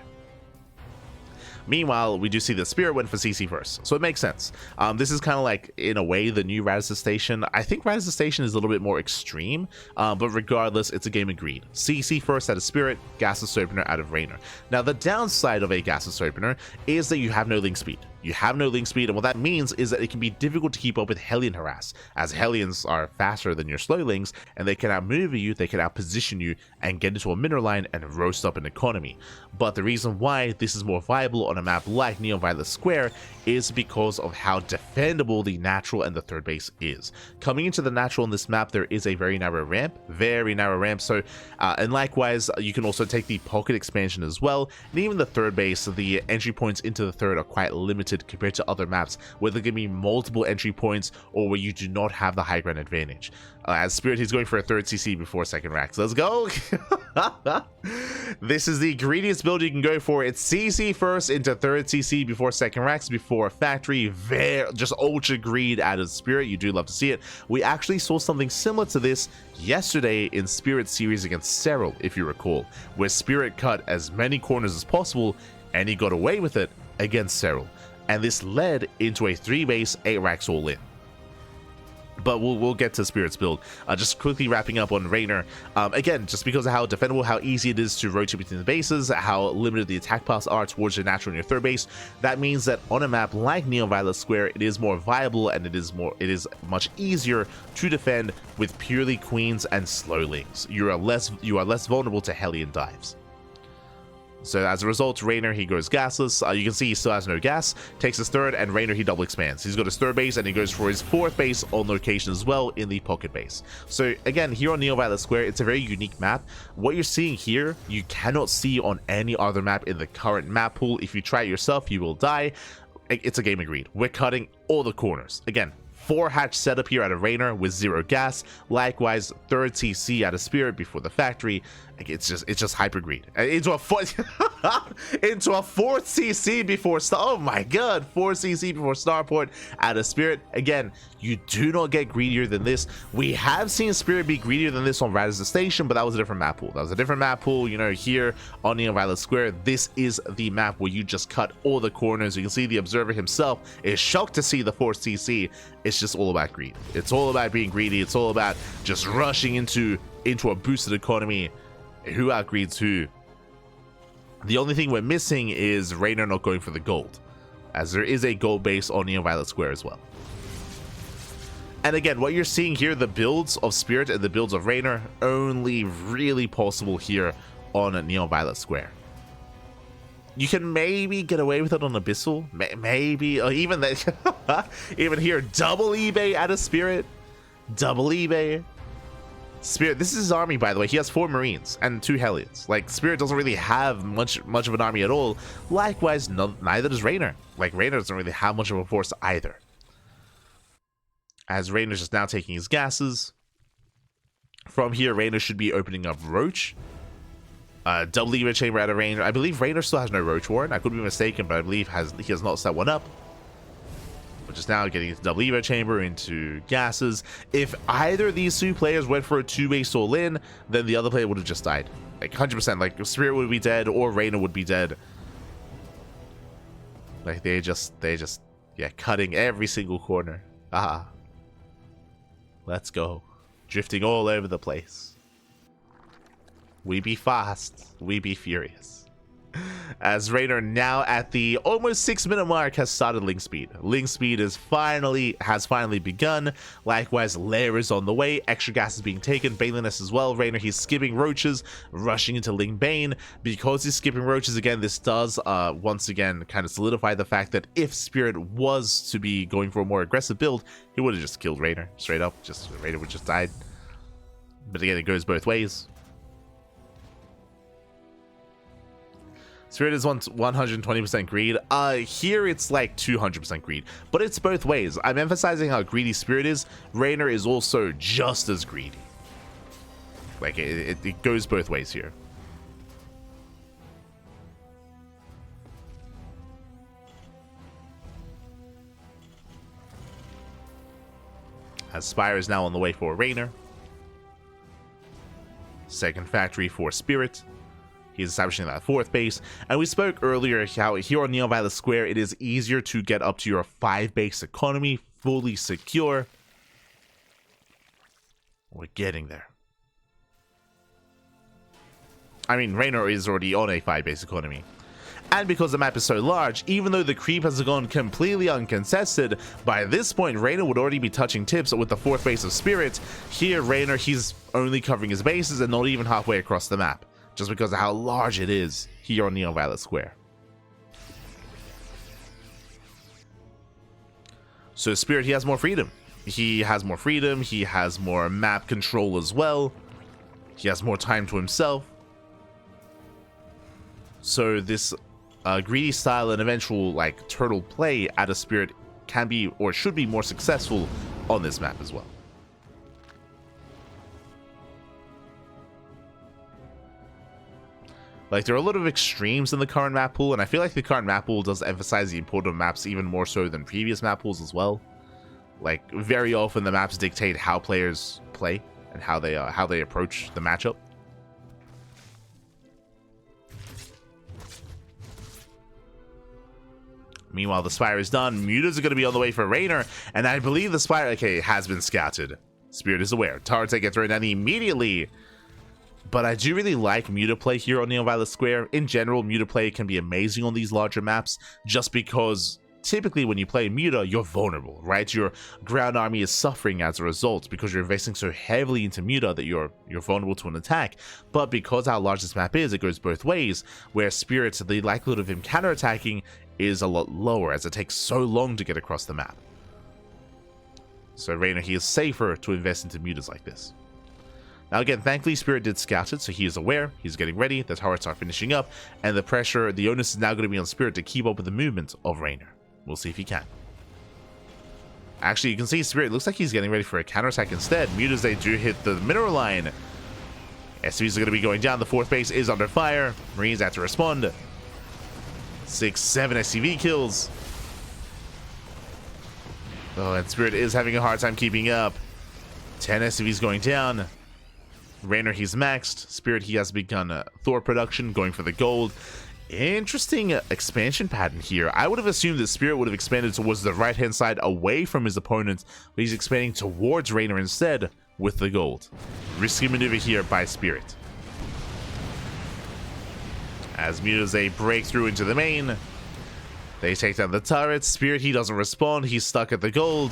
Meanwhile, we do see that Spirit went for CC first, so it makes sense. This is kind of like, in a way, the new Radisson Station. I think Radisson Station is a little bit more extreme, but regardless, it's a game agreed. CC first out of Spirit, gasless opener out of Reynor. Now, the downside of a gasless opener is that you have no link speed. You have no link speed, and what that means is that it can be difficult to keep up with Hellion harass, as Hellions are faster than your slow links, and they can outmaneuver you, they can outposition you, and get into a mineral line and roast up an economy. But the reason why this is more viable on a map like Neon Violet Square is because of how defendable the natural and the third base is. Coming into the natural on this map, there is a very narrow ramp, so and likewise, you can also take the pocket expansion as well, and even the third base, the entry points into the third are quite limited limited compared to other maps where there can be multiple entry points or where you do not have the high ground advantage. As Spirit, he's going for a 3rd CC before 2nd racks. Let's go. This is the greediest build you can go for. It's CC first into 3rd CC before 2nd racks before factory. Just ultra greed out of Spirit. You do love to see it. We actually saw something similar to this yesterday in Spirit series against Serral, if you recall, where Spirit cut as many corners as possible and he got away with it against Serral, and this led into a 3 base 8 racks all in. But we'll get to Spirit's build. Just quickly wrapping up on Reynor. Again, just because of how defendable, how easy it is to rotate between the bases, how limited the attack paths are towards your natural and your 3rd base, that means that on a map like Neon Violet Square, it is more viable and it is much easier to defend with purely queens and slowlings. You are less vulnerable to Hellion dives. So as a result, Reynor, he goes gasless. You can see he still has no gas. Takes his 3rd, and Reynor, he double expands. He's got his 3rd base, and he goes for his 4th base on location as well in the pocket base. So again, here on Neon Violet Square, it's a very unique map. What you're seeing here, you cannot see on any other map in the current map pool. If you try it yourself, you will die. It's a game agreed. We're cutting all the corners. Again, 4 hatch setup here out of Reynor with 0 gas. Likewise, 3rd CC out of Spirit before the factory. It's just hyper greed into a 4th CC before oh my god, 4 CC before Starport out of Spirit. Again, you do not get greedier than this. We have seen Spirit be greedier than this on Radisson Station, but that was a different map pool. That was a different map pool. You know, here on Neon Violet Square, this is the map where you just cut all the corners. You can see the observer himself is shocked to see the 4 CC. It's just all about greed. It's all about being greedy. It's all about just rushing into a boosted economy. Who outgreeds who? The only thing we're missing is Reynor not going for the gold, as there is a gold base on Neon Violet Square as well. And again, what you're seeing here, the builds of Spirit and the builds of Reynor, only really possible here on Neon Violet Square. You can maybe get away with it on Abyssal, maybe, or even that. Even here, double eBay out of Spirit, double eBay. Spirit, this is his army, by the way. He has 4 Marines and 2 Hellions. Like, Spirit doesn't really have much of an army at all. Likewise, neither does Reynor. Like, Reynor doesn't really have much of a force either. As Reynor's just now taking his gases. From here, Reynor should be opening up Roach. Double Evo Chamber out of Reynor. I believe Reynor still has no Roach Warren. I could be mistaken, but I believe he has not set one up. But just now getting his double Evo Chamber into gases. If either of these 2 players went for a 2 base all in, then the other player would have just died. Like 100%. Like Spirit would be dead or Reynor would be dead. Like they just yeah, cutting every single corner. Let's go. Drifting all over the place. We be fast, we be furious. As Reynor now at the almost 6-minute mark has started Link Speed. Link Speed has finally begun. Likewise, Lair is on the way. Extra gas is being taken. Baneliness as well. Reynor, he's skipping Roaches, rushing into Link Bane. Because he's skipping Roaches again, this does once again kind of solidify the fact that if Spirit was to be going for a more aggressive build, he would have just killed Reynor straight up. Reynor would just died. But again, it goes both ways. Spirit is 120% greed. Here it's like 200% greed, but it's both ways. I'm emphasizing how greedy Spirit is. Reynor is also just as greedy. Like it goes both ways here. As Spire is now on the way for Reynor. 2nd factory for Spirit. He's establishing that 4th base. And we spoke earlier how here on Neon Violet Square, it is easier to get up to your 5 base economy, fully secure. We're getting there. I mean, Reynor is already on a 5 base economy. And because the map is so large, even though the creep has gone completely uncontested, by this point, Reynor would already be touching tips with the 4th base of Spirit. Here, Reynor, he's only covering his bases and not even halfway across the map, just because of how large it is here on Neon Violet Square. So Spirit, he has more freedom. He has more freedom. He has more map control as well. He has more time to himself. So this greedy style and eventual like turtle play out of Spirit can be or should be more successful on this map as well. Like, there are a lot of extremes in the current map pool, and I feel like the current map pool does emphasize the importance of maps even more so than previous map pools as well. Like, very often the maps dictate how players play and how they approach the matchup. Meanwhile, the Spire is done. Mutas are going to be on the way for Reynor, and I believe the Spire, okay, has been scouted. Spirit is aware. Turrets get thrown down immediately. But I do really like Muta play here on Neon Violet Square. In general, Muta play can be amazing on these larger maps, just because typically when you play Muta, you're vulnerable, right? Your ground army is suffering as a result because you're investing so heavily into Muta that you're vulnerable to an attack. But because how large this map is, it goes both ways, where Spirit, the likelihood of him counterattacking is a lot lower as it takes so long to get across the map. So Reynor, he is safer to invest into Mutas like this. Now again, thankfully Spirit did scout it, so he is aware, he's getting ready, the turrets are finishing up, and the pressure, the onus is now going to be on Spirit to keep up with the movement of Reynor. We'll see if he can. Actually, you can see Spirit looks like he's getting ready for a counterattack instead. Mutas, they do hit the mineral line. SCVs are going to be going down, the fourth base is under fire. Marines have to respond. 6, 7 SCV kills. Oh, and Spirit is having a hard time keeping up. 10 SCVs going down. Reynor, he's maxed. Spirit, he has begun Thor production, going for the gold. Interesting expansion pattern here. I would have assumed that Spirit would have expanded towards the right-hand side away from his opponent, but he's expanding towards Reynor instead with the gold. Risky maneuver here by Spirit. As Mutas, they break through into the main. They take down the turrets. Spirit, he doesn't respond. He's stuck at the gold.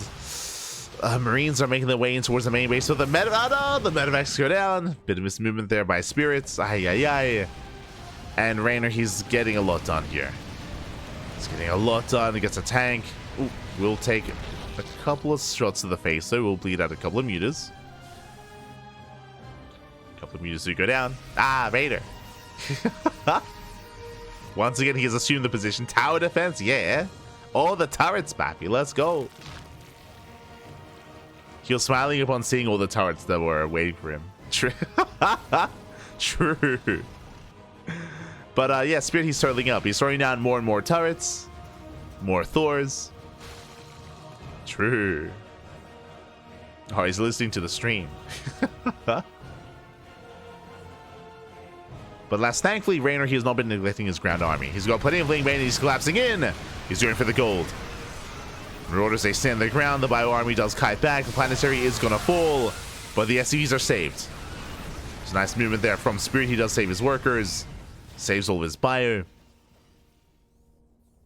Marines are making their way in towards the main base. So the medevacs go down. Bit of mismovement there by Spirits. Ay. And Reynor, he's getting a lot done here. He's getting a lot done. He gets a tank. Ooh, we'll take a couple of shots to the face, so we'll bleed out a couple of Mutas. A couple of Mutas do go down. Reynor. Once again, he has assumed the position. Tower defense, yeah. All the turrets, Bappy. Let's go. He was smiling upon seeing all the turrets that were waiting for him. True. True. But yeah, Spirit, he's turtling up. He's throwing down more and more turrets. More Thors. True. Oh, he's listening to the stream. But thankfully, Reynor, he has not been neglecting his ground army. He's got plenty of Link Bane, and he's collapsing in. He's going for the gold. Marauders, they stand their ground. The bio army does kite back. The planetary is going to fall, but the SCVs are saved. There's a nice movement there from Spirit. He does save his workers, saves all of his bio.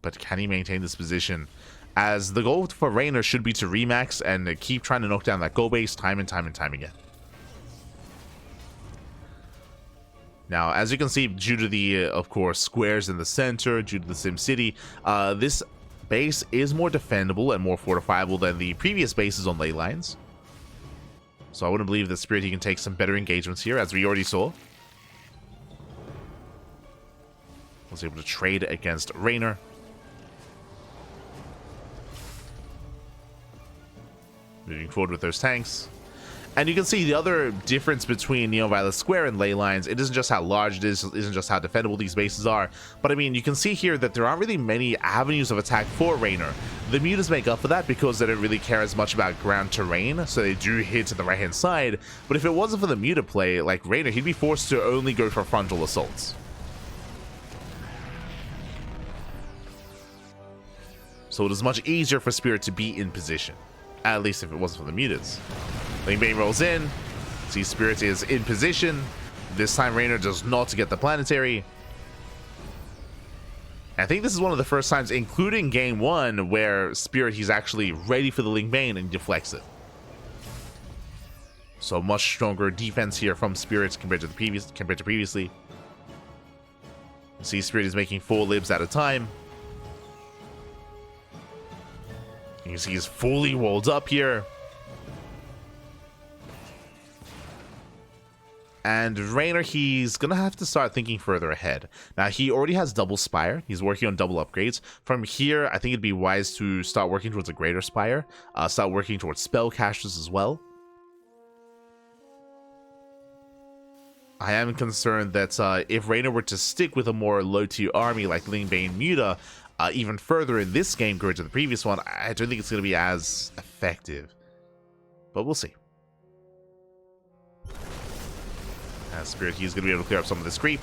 But can he maintain this position? As the goal for Reynor should be to remax and keep trying to knock down that goal base time and time again. Now, as you can see, due to the, of course, squares in the center, due to the SimCity, this base is more defendable and more fortifiable than the previous bases on ley lines. So I wouldn't believe that Spirit, he can take some better engagements here, as we already saw. Was able to trade against Reynor. Moving forward with those tanks. And you can see the other difference between Neon Violet Square and ley lines. It isn't just how large it is, it isn't just how defendable these bases are. But I mean, you can see here that there aren't really many avenues of attack for Reynor. The Mutas make up for that because they don't really care as much about ground terrain, so they do hit to the right-hand side. But if it wasn't for the Muta play, like Reynor, he'd be forced to only go for frontal assaults. So it is much easier for Spirit to be in position. At least if it wasn't for the Mutas. Link Bane rolls in. See, Spirit is in position. This time Reynor does not get the planetary. I think this is one of the first times, including game 1, where Spirit, he's actually ready for the Link Bane and deflects it. So much stronger defense here from Spirit compared to previously. See, Spirit is making 4 libs at a time. You can see he's fully walled up here. And Reynor, he's going to have to start thinking further ahead. Now, he already has double Spire. He's working on double upgrades. From here, I think it'd be wise to start working towards a greater Spire. Start working towards spell casters as well. I am concerned that if Reynor were to stick with a more low-tier army like Lingbane Muta, even further in this game compared to the previous one, I don't think it's going to be as effective. But we'll see. As Spirit, he's going to be able to clear up some of this creep.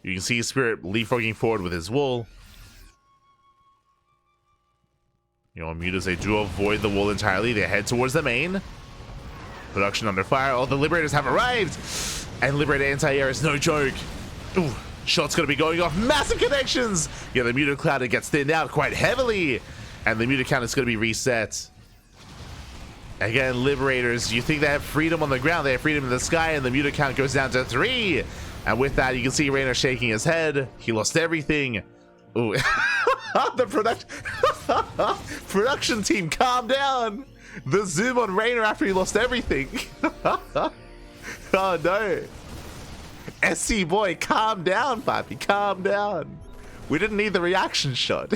You can see Spirit leapfrogging forward with his wool. You know, Mutas, they do avoid the wool entirely. They head towards the main. Production under fire. All the Liberators have arrived. And Liberator anti-air is no joke. Ooh, shots going to be going off. Massive connections. Yeah, the Muta cloud gets thinned out quite heavily. And the Muta count is going to be reset. Again, Liberators, you think they have freedom on the ground. They have freedom in the sky. And the Muta count goes down to 3. And with that, you can see Reynor shaking his head. He lost everything. Ooh. The production team, calm down. The zoom on Reynor after he lost everything. Oh no. SCBoy, calm down, Papi, calm down. We didn't need the reaction shot.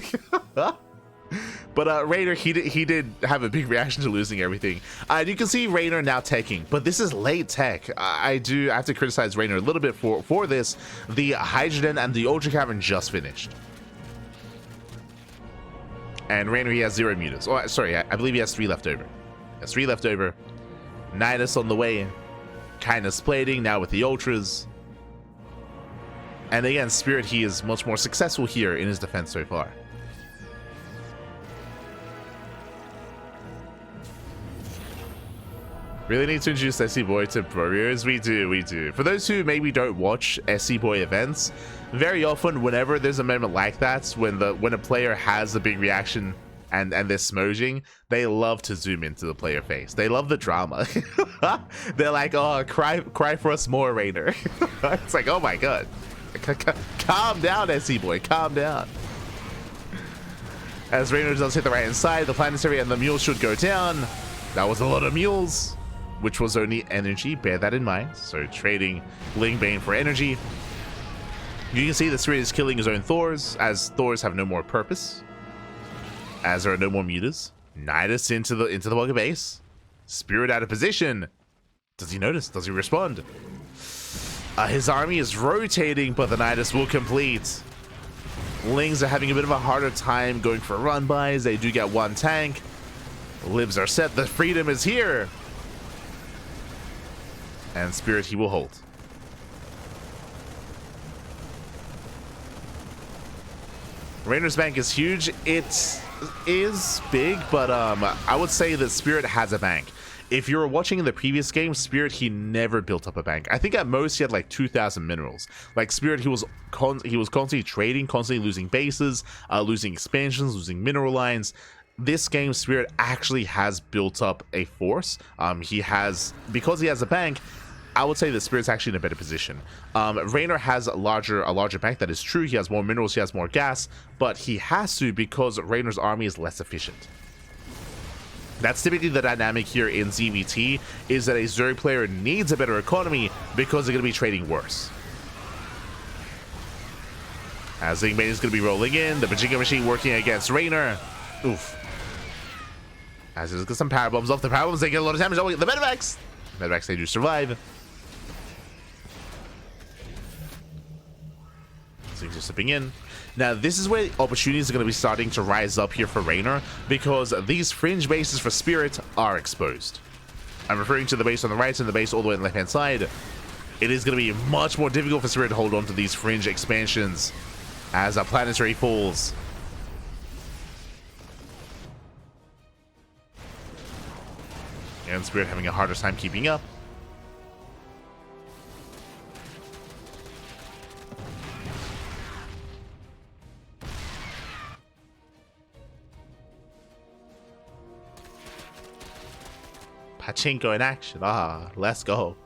But Reynor, he did have a big reaction to losing everything. You can see Reynor now taking, but this is late tech. I have to criticize Reynor a little bit for this. The Hydrogen and the Ultra Cavern just finished. And Reynor, he has 0 mutas. Oh, sorry, I believe he has 3 left over. He has 3 left over. Nidus on the way. Kindness plating now with the Ultras. And again, Spirit, he is much more successful here in his defense so far. Really need to introduce SCBoy to Warriors. We do. For those who maybe don't watch SCBoy events, very often whenever there's a moment like that, when a player has a big reaction and they're smoging, they love to zoom into the player face. They love the drama. They're like, oh, cry for us more, Reynor. It's like, oh my god. Calm down, SCBoy, calm down. As Reynor does hit the right hand side, the planetary and the mules should go down. That was a lot of mules, which was only energy, bear that in mind. So trading Lingbane for energy. You can see the Spirit is killing his own Thors, as Thors have no more purpose, as there are no more mutas. Nidus into the Bugger base. Spirit out of position. Does he notice? Does he respond? His army is rotating, but the Nidus will complete. Lings are having a bit of a harder time going for run-bys. They do get 1 tank. Libs are set. The freedom is here. And Spirit, he will hold. Reynor's bank is huge. It is big, but I would say that Spirit has a bank. If you were watching in the previous game, Spirit, he never built up a bank. I think at most he had like 2,000 minerals. Like Spirit, he was constantly trading, constantly losing bases, losing expansions, losing mineral lines. This game, Spirit actually has built up a force. Because he has a bank, I would say that Spirit's actually in a better position. Reynor has a larger bank. That is true. He has more minerals, he has more gas, but he has to because Reynor's army is less efficient. That's typically the dynamic here in ZvT, is that a Zerg player needs a better economy because they're going to be trading worse. As Lingbane is going to be rolling in, the Bajinga machine working against Reynor. Oof. As there's some power bombs off. The power bombs, they get a lot of damage. Oh, the medevacs! Medevacs, they do survive. Things are slipping in. Now, this is where opportunities are going to be starting to rise up here for Reynor, because these fringe bases for Spirit are exposed. I'm referring to the base on the right and the base all the way on the left-hand side. It is going to be much more difficult for Spirit to hold on to these fringe expansions as our planetary falls. And Spirit having a harder time keeping up. Pachinko in action. Let's go.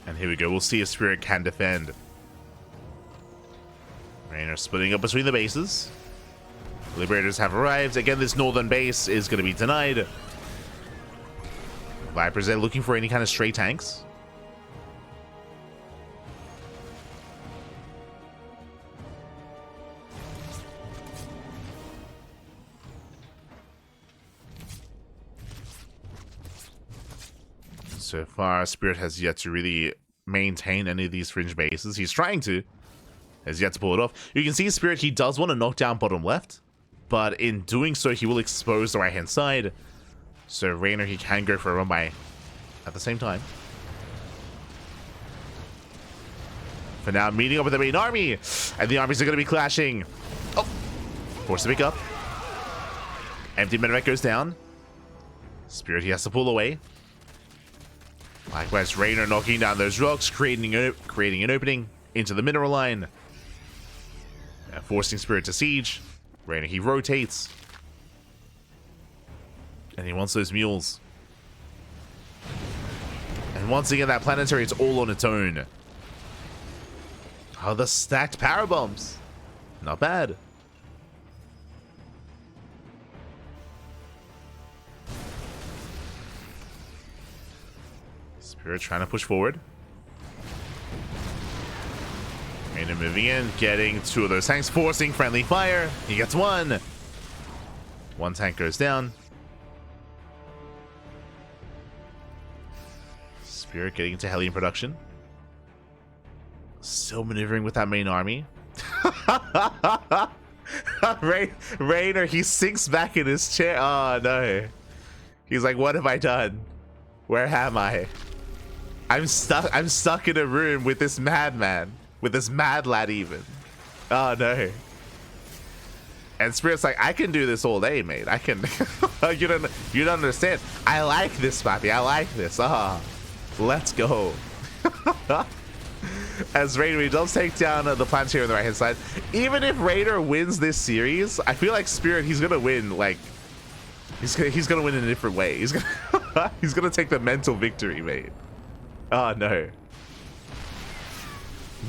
And here we go. We'll see if Spirit can defend. Reynor splitting up between the bases. Liberators have arrived. Again, this northern base is going to be denied. Vipers are looking for any kind of stray tanks. So far, Spirit has yet to really maintain any of these fringe bases. He's trying to. Has yet to pull it off. You can see Spirit, he does want to knock down bottom left. But in doing so, he will expose the right-hand side. So Reynor, he can go for a run-by at the same time. For now, meeting up with the main army. And the armies are going to be clashing. Oh! Force to pick up. Empty medevac goes down. Spirit, he has to pull away. Likewise, Reynor knocking down those rocks, creating an opening into the mineral line. Forcing Spirit to siege. Reynor, he rotates. And he wants those mules. And once again, that planetary is all on its own. Oh, the stacked power bombs. Not bad. Spirit trying to push forward. Reynor moving in, getting two of those tanks, forcing friendly fire. He gets one. One tank goes down. Spirit getting into Hellion production. Still maneuvering with that main army. Reynor, he sinks back in his chair. Oh no. He's like, what have I done? Where am I? I'm stuck in a room with this madman. With this mad lad even. Oh no. And Spirit's like, I can do this all day, mate. I can. you don't understand. I like this, Pappy. I like this. Let's go. As Reynor does take down the planetary on the right hand side. Even if Reynor wins this series, I feel like Spirit, he's gonna win. Like, he's gonna win in a different way. He's gonna take the mental victory, mate. Oh no.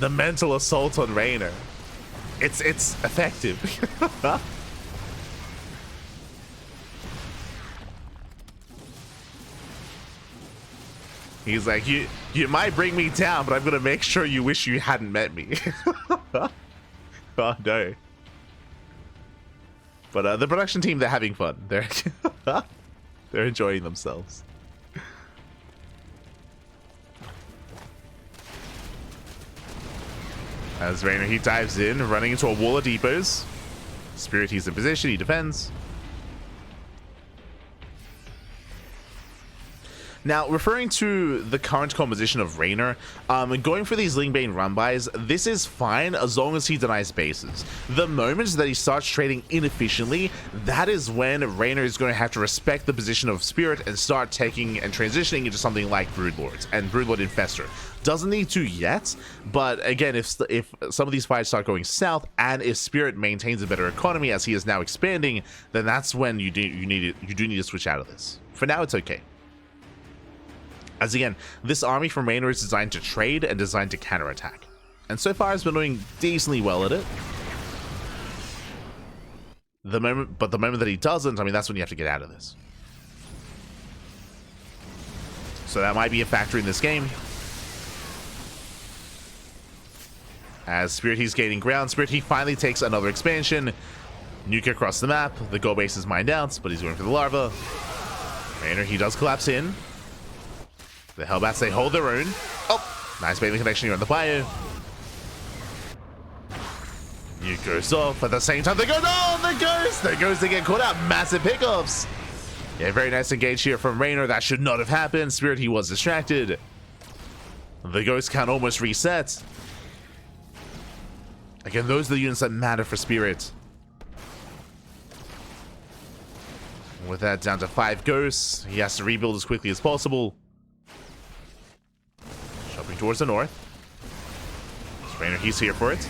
The mental assault on Reynor. It's effective. He's like, you might bring me down, but I'm gonna make sure you wish you hadn't met me. Oh no. But the production team, they're having fun. They're enjoying themselves. As Reynor, he dives in, running into a wall of depots. Spirit, he's in position, he defends. Now, referring to the current composition of Reynor, going for these Lingbane run-bys, this is fine as long as he denies bases. The moment that he starts trading inefficiently, that is when Reynor is going to have to respect the position of Spirit and start taking and transitioning into something like Broodlords and Broodlord Infestor. Doesn't need to yet, but again, if some of these fights start going south and if Spirit maintains a better economy as he is now expanding, then that's when you do need to switch out of this. For now, it's okay. As again, this army from Reynor is designed to trade and designed to counterattack. And so far has been doing decently well at it. The moment that he doesn't, I mean, that's when you have to get out of this. So that might be a factor in this game. As Spirit, he's gaining ground. Spirit, he finally takes another expansion. Nuke across the map. The goal base is mined out, but he's going for the larva. Reynor, he does collapse in. The Hellbats, they hold their own. Oh, nice bailing connection here on the bio. Nuke goes off. At the same time, they go, no, the ghost! The ghost, they get caught out. Massive pickups. Yeah, very nice engage here from Reynor. That should not have happened. Spirit, he was distracted. The ghost can almost reset. Again, those are the units that matter for Spirit. With that down to 5 ghosts, he has to rebuild as quickly as possible. Jumping towards the north. Reynor, he's here for it.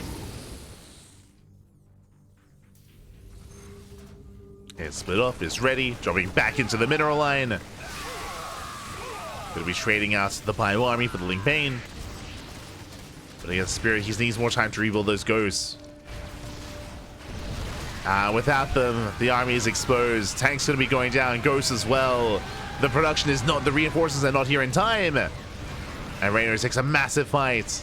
It's split off, is ready, jumping back into the mineral line. Gonna be trading out the bio army for the Lingbane. But against Spirit, he needs more time to rebuild those ghosts. Without them, the army is exposed. Tank's going to be going down. Ghosts as well. The production is not, the reinforcements are not here in time. And Reynor takes a massive fight.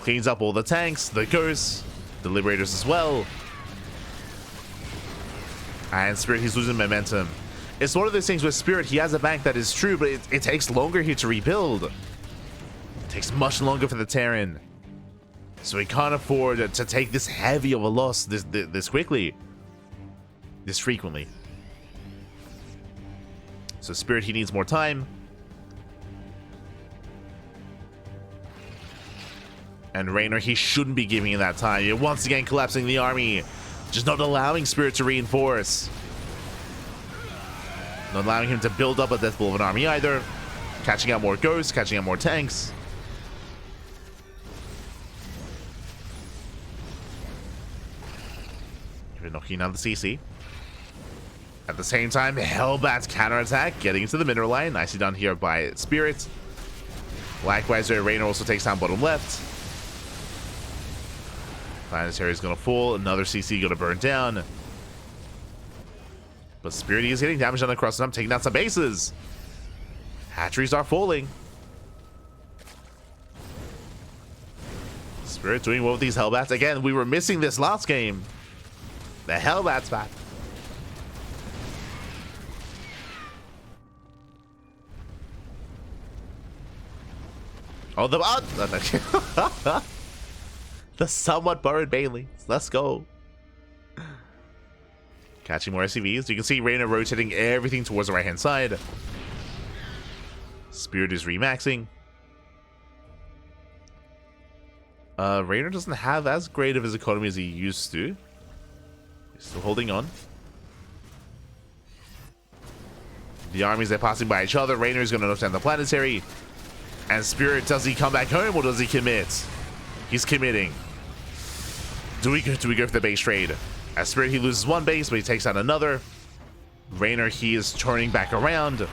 Cleans up all the tanks, the ghosts, the liberators as well. And Spirit, he's losing momentum. It's one of those things with Spirit, he has a bank, that is true, but it takes longer here to rebuild. It takes much longer for the Terran. So he can't afford to take this heavy of a loss this quickly. This frequently. So Spirit, he needs more time. And Reynor, he shouldn't be giving him that time. You're once again collapsing the army. Just not allowing Spirit to reinforce. Not allowing him to build up a death pool of an army either. Catching out more ghosts, catching out more tanks. You're knocking out the CC. At the same time, Hellbat's counterattack, getting into the mineral line. Nicely done here by Spirit. Likewise, Reynor also takes down bottom left. Planetary is going to fall. Another CC going to burn down. But Spirit is getting damage on the cross, and I'm taking down some bases. Hatcheries are falling. Spirit doing well with these Hellbats. Again, we were missing this last game. The Hellbat's back. Oh, the somewhat buried Bailey. Let's go. Catching more SCVs. You can see Reynor rotating everything towards the right-hand side. Spirit is remaxing. Reynor doesn't have as great of his economy as he used to. He's still holding on. The armies are passing by each other. Reynor is going to knock down the planetary. And Spirit, does he come back home or does he commit? He's committing. Do we go for the base trade? As Spirit, he loses one base, but he takes out another. Reynor, he is turning back around.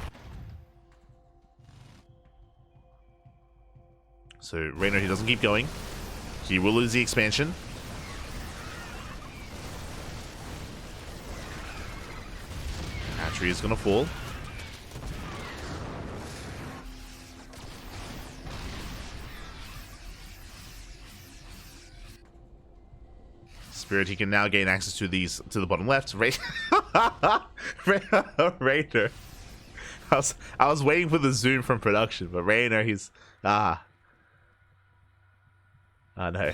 So Reynor, he doesn't keep going. He will lose the expansion. Hatchery is going to fall. Spirit, he can now gain access to these, to the bottom left. Reynor. I was waiting for the zoom from production, but Reynor, he's oh no,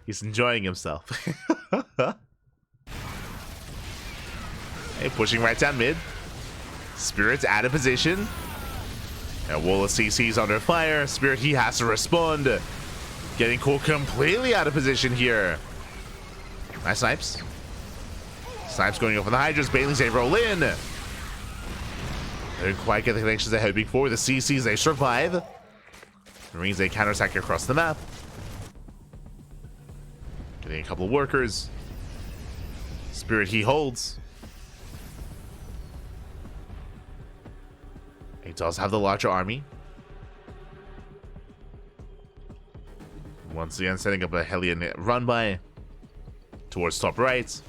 he's enjoying himself. Hey, pushing right down mid. Spirit's out of position. And wall of CC's under fire. Spirit, he has to respond. Getting caught completely out of position here. Nice snipes. Snipes going up on the Hydras. Bailey's they roll in. They didn't quite get the connections they're hoping for. The CCs, they survive. Marines, they counterattack across the map. Getting a couple of workers. Spirit, he holds. He does have the larger army. Once again, setting up a Hellion run by towards top right.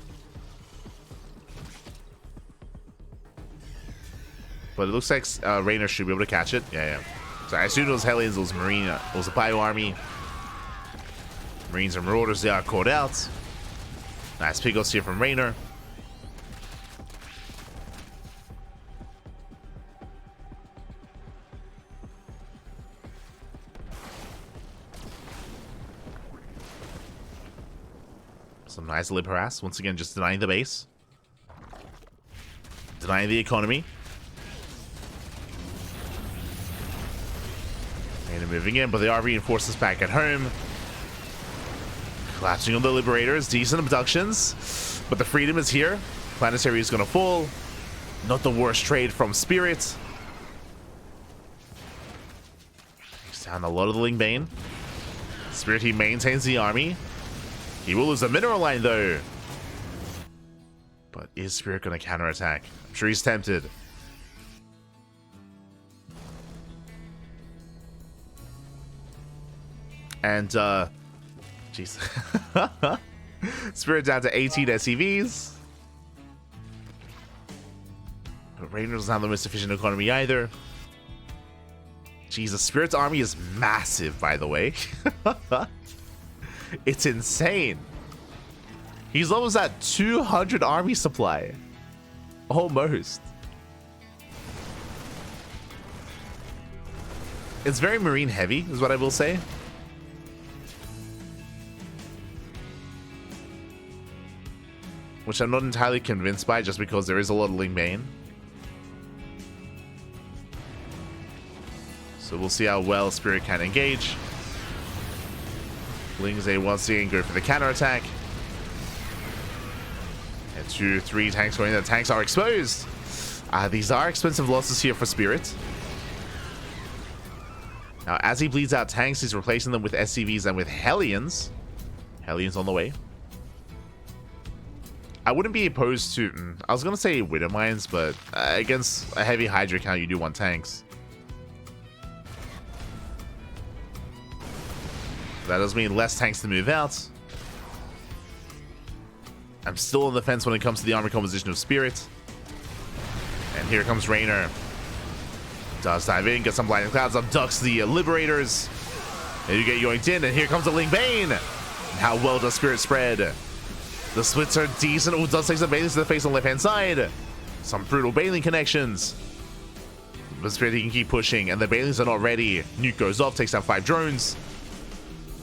But it looks like Reynor should be able to catch it. Yeah. So I assume those Hellions, those Marine, those Bio army. Marines and Marauders, they are caught out. Nice pickles here from Reynor. Some nice lib harass. Once again, just denying the base. Denying the economy. And moving in, but they are reinforcements back at home. Collapsing on the Liberators. Decent abductions. But the freedom is here. Planetary is going to fall. Not the worst trade from Spirit. Takes down a lot of the Lingbane. Spirit, he maintains the army. He will lose the mineral line, though. But is Spirit going to counterattack? I'm sure he's tempted. And, jeez. Spirit down to 18 SCVs. But Reynor doesn't have the most efficient economy either. Jesus, Spirit's army is massive, by the way. It's insane. He's almost at 200 army supply. Almost. It's very marine heavy, is what I will say. Which I'm not entirely convinced by, just because there is a lot of Ling Bane. So we'll see how well Spirit can engage. Lings A once again go for the counterattack. And 2, 3 tanks going. The tanks are exposed. These are expensive losses here for Spirit. Now, as he bleeds out tanks, he's replacing them with SCVs and with Hellions. Hellions on the way. I wouldn't be opposed to... I was going to say Widow Mines, but against a heavy Hydra count, you do want tanks. That does mean less tanks to move out. I'm still on the fence when it comes to the armor composition of Spirit. And here comes Reynor. Does dive in, get some blinding clouds, abducts the Liberators. And you get yoinked in, and here comes the Ling Bane. How well does Spirit spread? The splits are decent. Oh, does take some Banelings to the face on the left-hand side. Some brutal Baneling connections. But Spirit, he can keep pushing, and the Banelings are not ready. Nuke goes off, takes down 5 drones.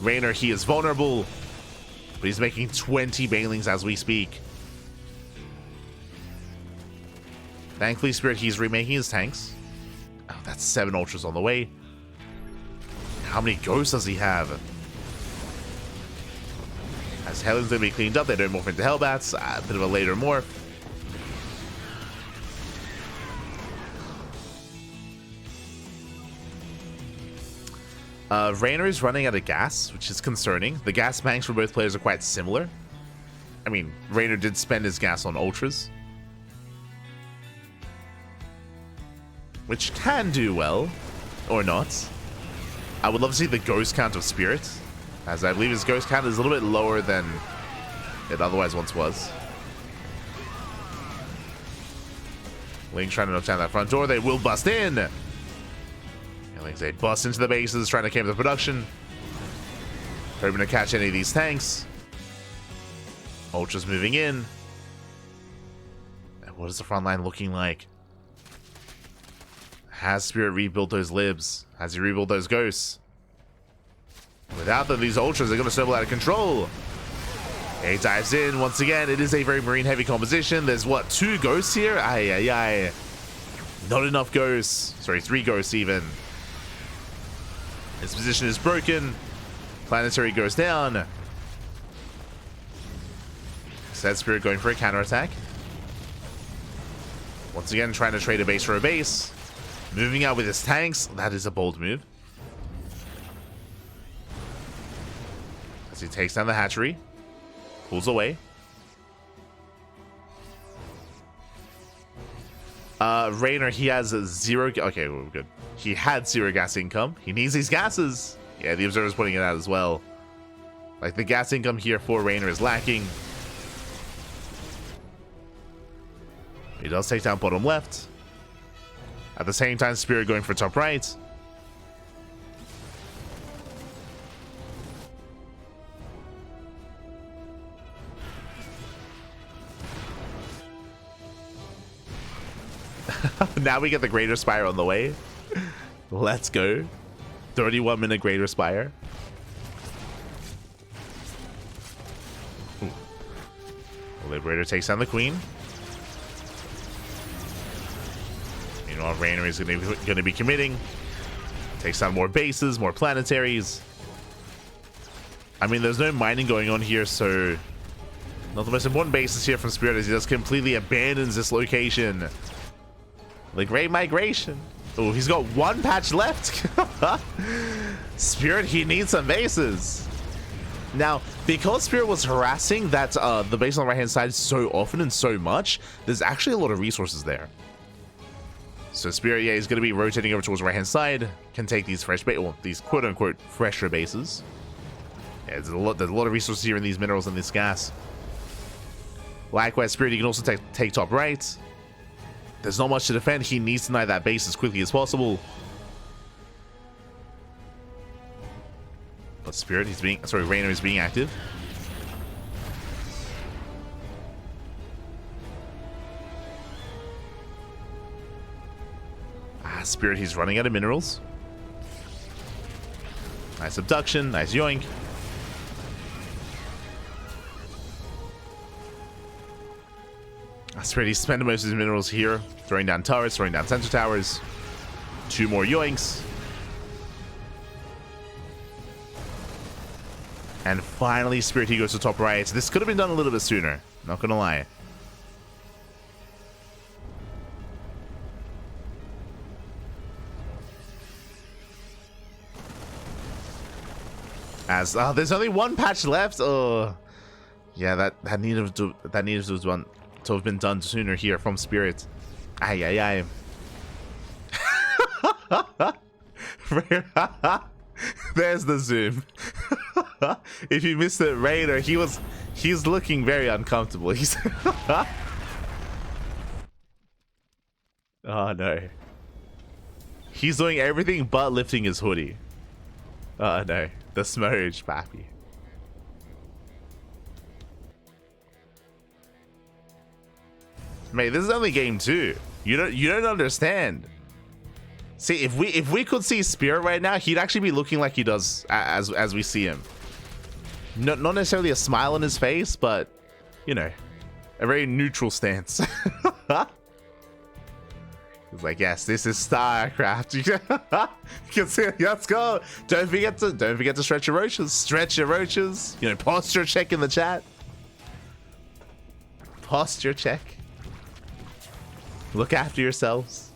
Reynor, he is vulnerable, but he's making 20 Banelings as we speak. Thankfully, Spirit, he's remaking his tanks. Oh, that's 7 Ultras on the way. How many Ghosts does he have? As Hellions going to be cleaned up, they don't morph into Hellbats. A bit of a later morph. Reynor is running out of gas, which is concerning. The gas banks for both players are quite similar. I mean, Reynor did spend his gas on Ultras, which can do well, or not. I would love to see the Ghost count of Spirit, as I believe his Ghost count is a little bit lower than it otherwise once was. Ling trying to knock down that front door. They will bust in. They bust into the bases, trying to camp the production. Hoping to catch any of these tanks. Ultras moving in. And what is the front line looking like? Has Spirit rebuilt those libs? Has he rebuilt those ghosts? Without them, these Ultras are going to snowball out of control. He dives in once again. It is a very marine heavy composition. There's what, 2 ghosts here? Aye, aye, aye. Not enough ghosts. Sorry, 3 ghosts even. His position is broken. Planetary goes down. Sad Spirit going for a counterattack. Once again, trying to trade a base for a base. Moving out with his tanks. That is a bold move. As he takes down the hatchery. Pulls away. Reynor, he has 0... Okay, we're good. He had 0 gas income. He needs these gases. Yeah, the Observer's putting it out as well. Like, the gas income here for Reynor is lacking. He does take down bottom left. At the same time, Spirit going for top right. Now we get the Greater Spire on the way. Let's go. 31-minute Greater Spire. Ooh. Liberator takes down the Queen. Meanwhile, Reynor is going to be committing. Takes down more bases, more planetaries. I mean, there's no mining going on here, so... Not the most important bases here from Spirit, as he just completely abandons this location. The Great Migration. Oh, he's got 1 patch left. Spirit, he needs some bases. Now, because Spirit was harassing that the base on the right-hand side so often and so much, there's actually a lot of resources there. So Spirit, yeah, he's going to be rotating over towards the right-hand side. Can take these fresh base, well, these quote-unquote fresher bases. Yeah, there's a lot of resources here in these minerals and this gas. Likewise, Spirit, you can also take top right. There's not much to defend. He needs to deny that base as quickly as possible. But Spirit, Reynor is being active. Spirit, he's running out of minerals. Nice abduction, nice yoink. Spirit, he's spending most of his minerals here, throwing down turrets, throwing down sensor towers. 2 more yoinks. And finally, Spirit, he goes to top right. This could have been done a little bit sooner, not gonna lie. As there's only 1 patch left. Oh, yeah, that needed to have been done sooner here from Spirit. Ay. There's the zoom. If you missed it, Reynor, he's looking very uncomfortable. He's oh no. He's doing everything but lifting his hoodie. Oh no. The smudge, pappy. Mate, this is only game 2. You don't understand. See, if we could see Spirit right now, he'd actually be looking like he does as we see him. Not necessarily a smile on his face, but you know, a very neutral stance. It's like, yes, this is StarCraft. You can see, let's go. Don't forget to stretch your roaches. Stretch your roaches. You know, posture check in the chat. Posture check. Look after yourselves.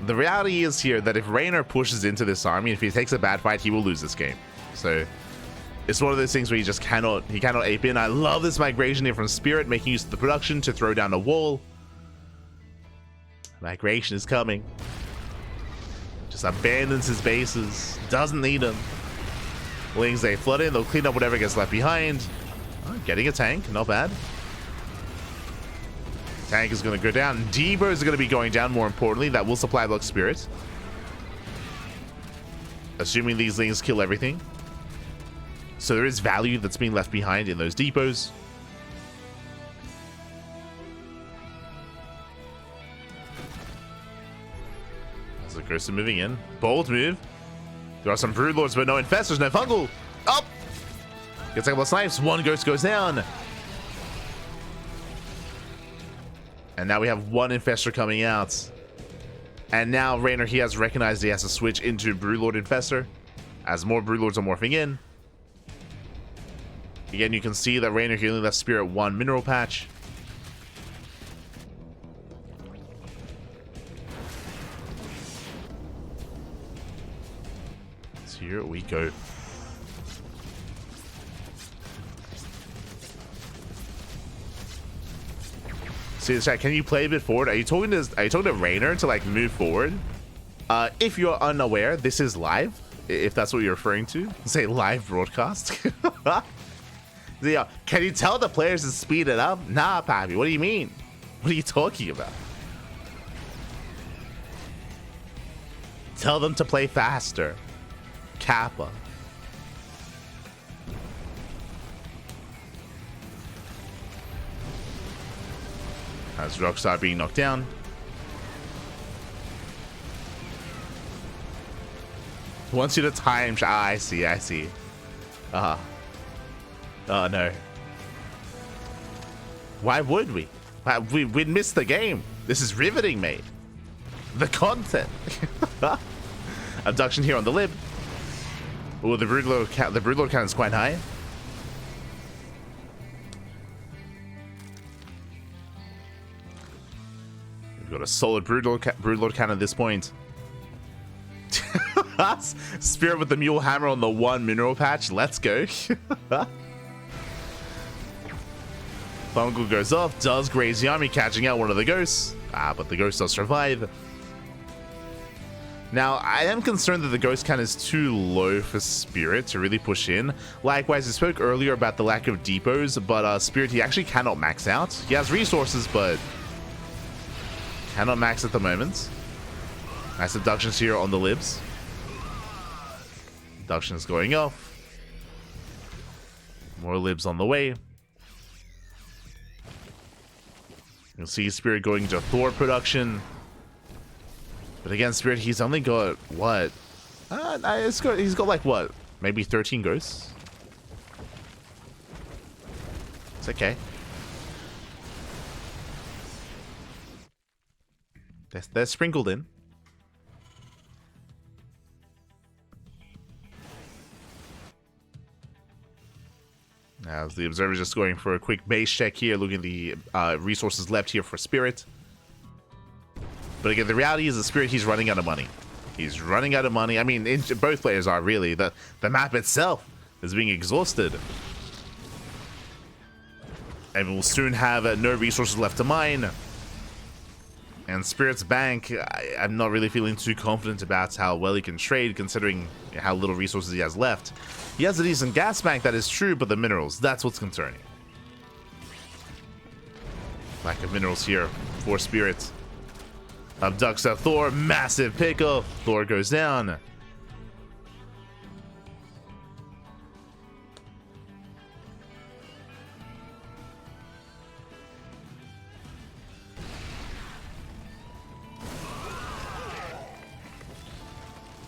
The reality is here that if Reynor pushes into this army, if he takes a bad fight, he will lose this game. So it's one of those things where he just cannot ape in. I love this migration here from Spirit, making use of the production to throw down a wall. Migration is coming. Just abandons his bases. Doesn't need them. Lings, they flood in. They'll clean up whatever gets left behind. Oh, getting a tank. Not bad. Tank is going to go down. Depots are going to be going down, more importantly. That will supply block Spirit. Assuming these Lings kill everything. So there is value that's being left behind in those depots. As the Ghosts are moving in. Bold move. There are some Broodlords, but no Infestors, no Fungal. Up! Gets a couple of snipes. 1 Ghost goes down. And now we have 1 Infestor coming out. And now Reynor, he has recognized he has to switch into Broodlord Infestor. As more Broodlords are morphing in. Again, you can see that Reynor only left Spirit 1 mineral patch. So here we go. See the chat, can you play a bit forward? Are you talking to Reynor to like move forward? If you're unaware, this is live, if that's what you're referring to. Say live broadcast. Yeah, can you tell the players to speed it up? Nah, Pappy, what do you mean? What are you talking about? Tell them to play faster. Kappa. As Rockstar being knocked down. Wants you to time. I see. Oh no. Why would we? We'd miss the game. This is riveting, mate. The content. Abduction here on the lib. Oh, the Broodlord count is quite high. We've got a solid Broodlord count at this point. Spirit with the Mule Hammer on the 1 mineral patch. Let's go. Fungal goes off, does graze the army, catching out one of the ghosts. But the ghost does survive. Now, I am concerned that the ghost count is too low for Spirit to really push in. Likewise, I spoke earlier about the lack of depots, but Spirit, he actually cannot max out. He has resources, but cannot max at the moment. Nice abductions here on the libs. Abductions going off. More libs on the way. You can see Spirit going into Thor production. But again, Spirit, he's only got, what? He's got like, what? Maybe 13 ghosts? It's okay. They're sprinkled in. Now, the observer's just going for a quick base check here, looking at the resources left here for Spirit. But again, the reality is the Spirit, he's running out of money. He's running out of money. I mean, both players are really. The map itself is being exhausted. And we'll soon have no resources left to mine. And Spirit's bank, I'm not really feeling too confident about how well he can trade, considering how little resources he has left. He has a decent gas bank, that is true, but the minerals, that's what's concerning. Lack of minerals here for Spirit. Abducts at Thor, massive pickup. Thor goes down.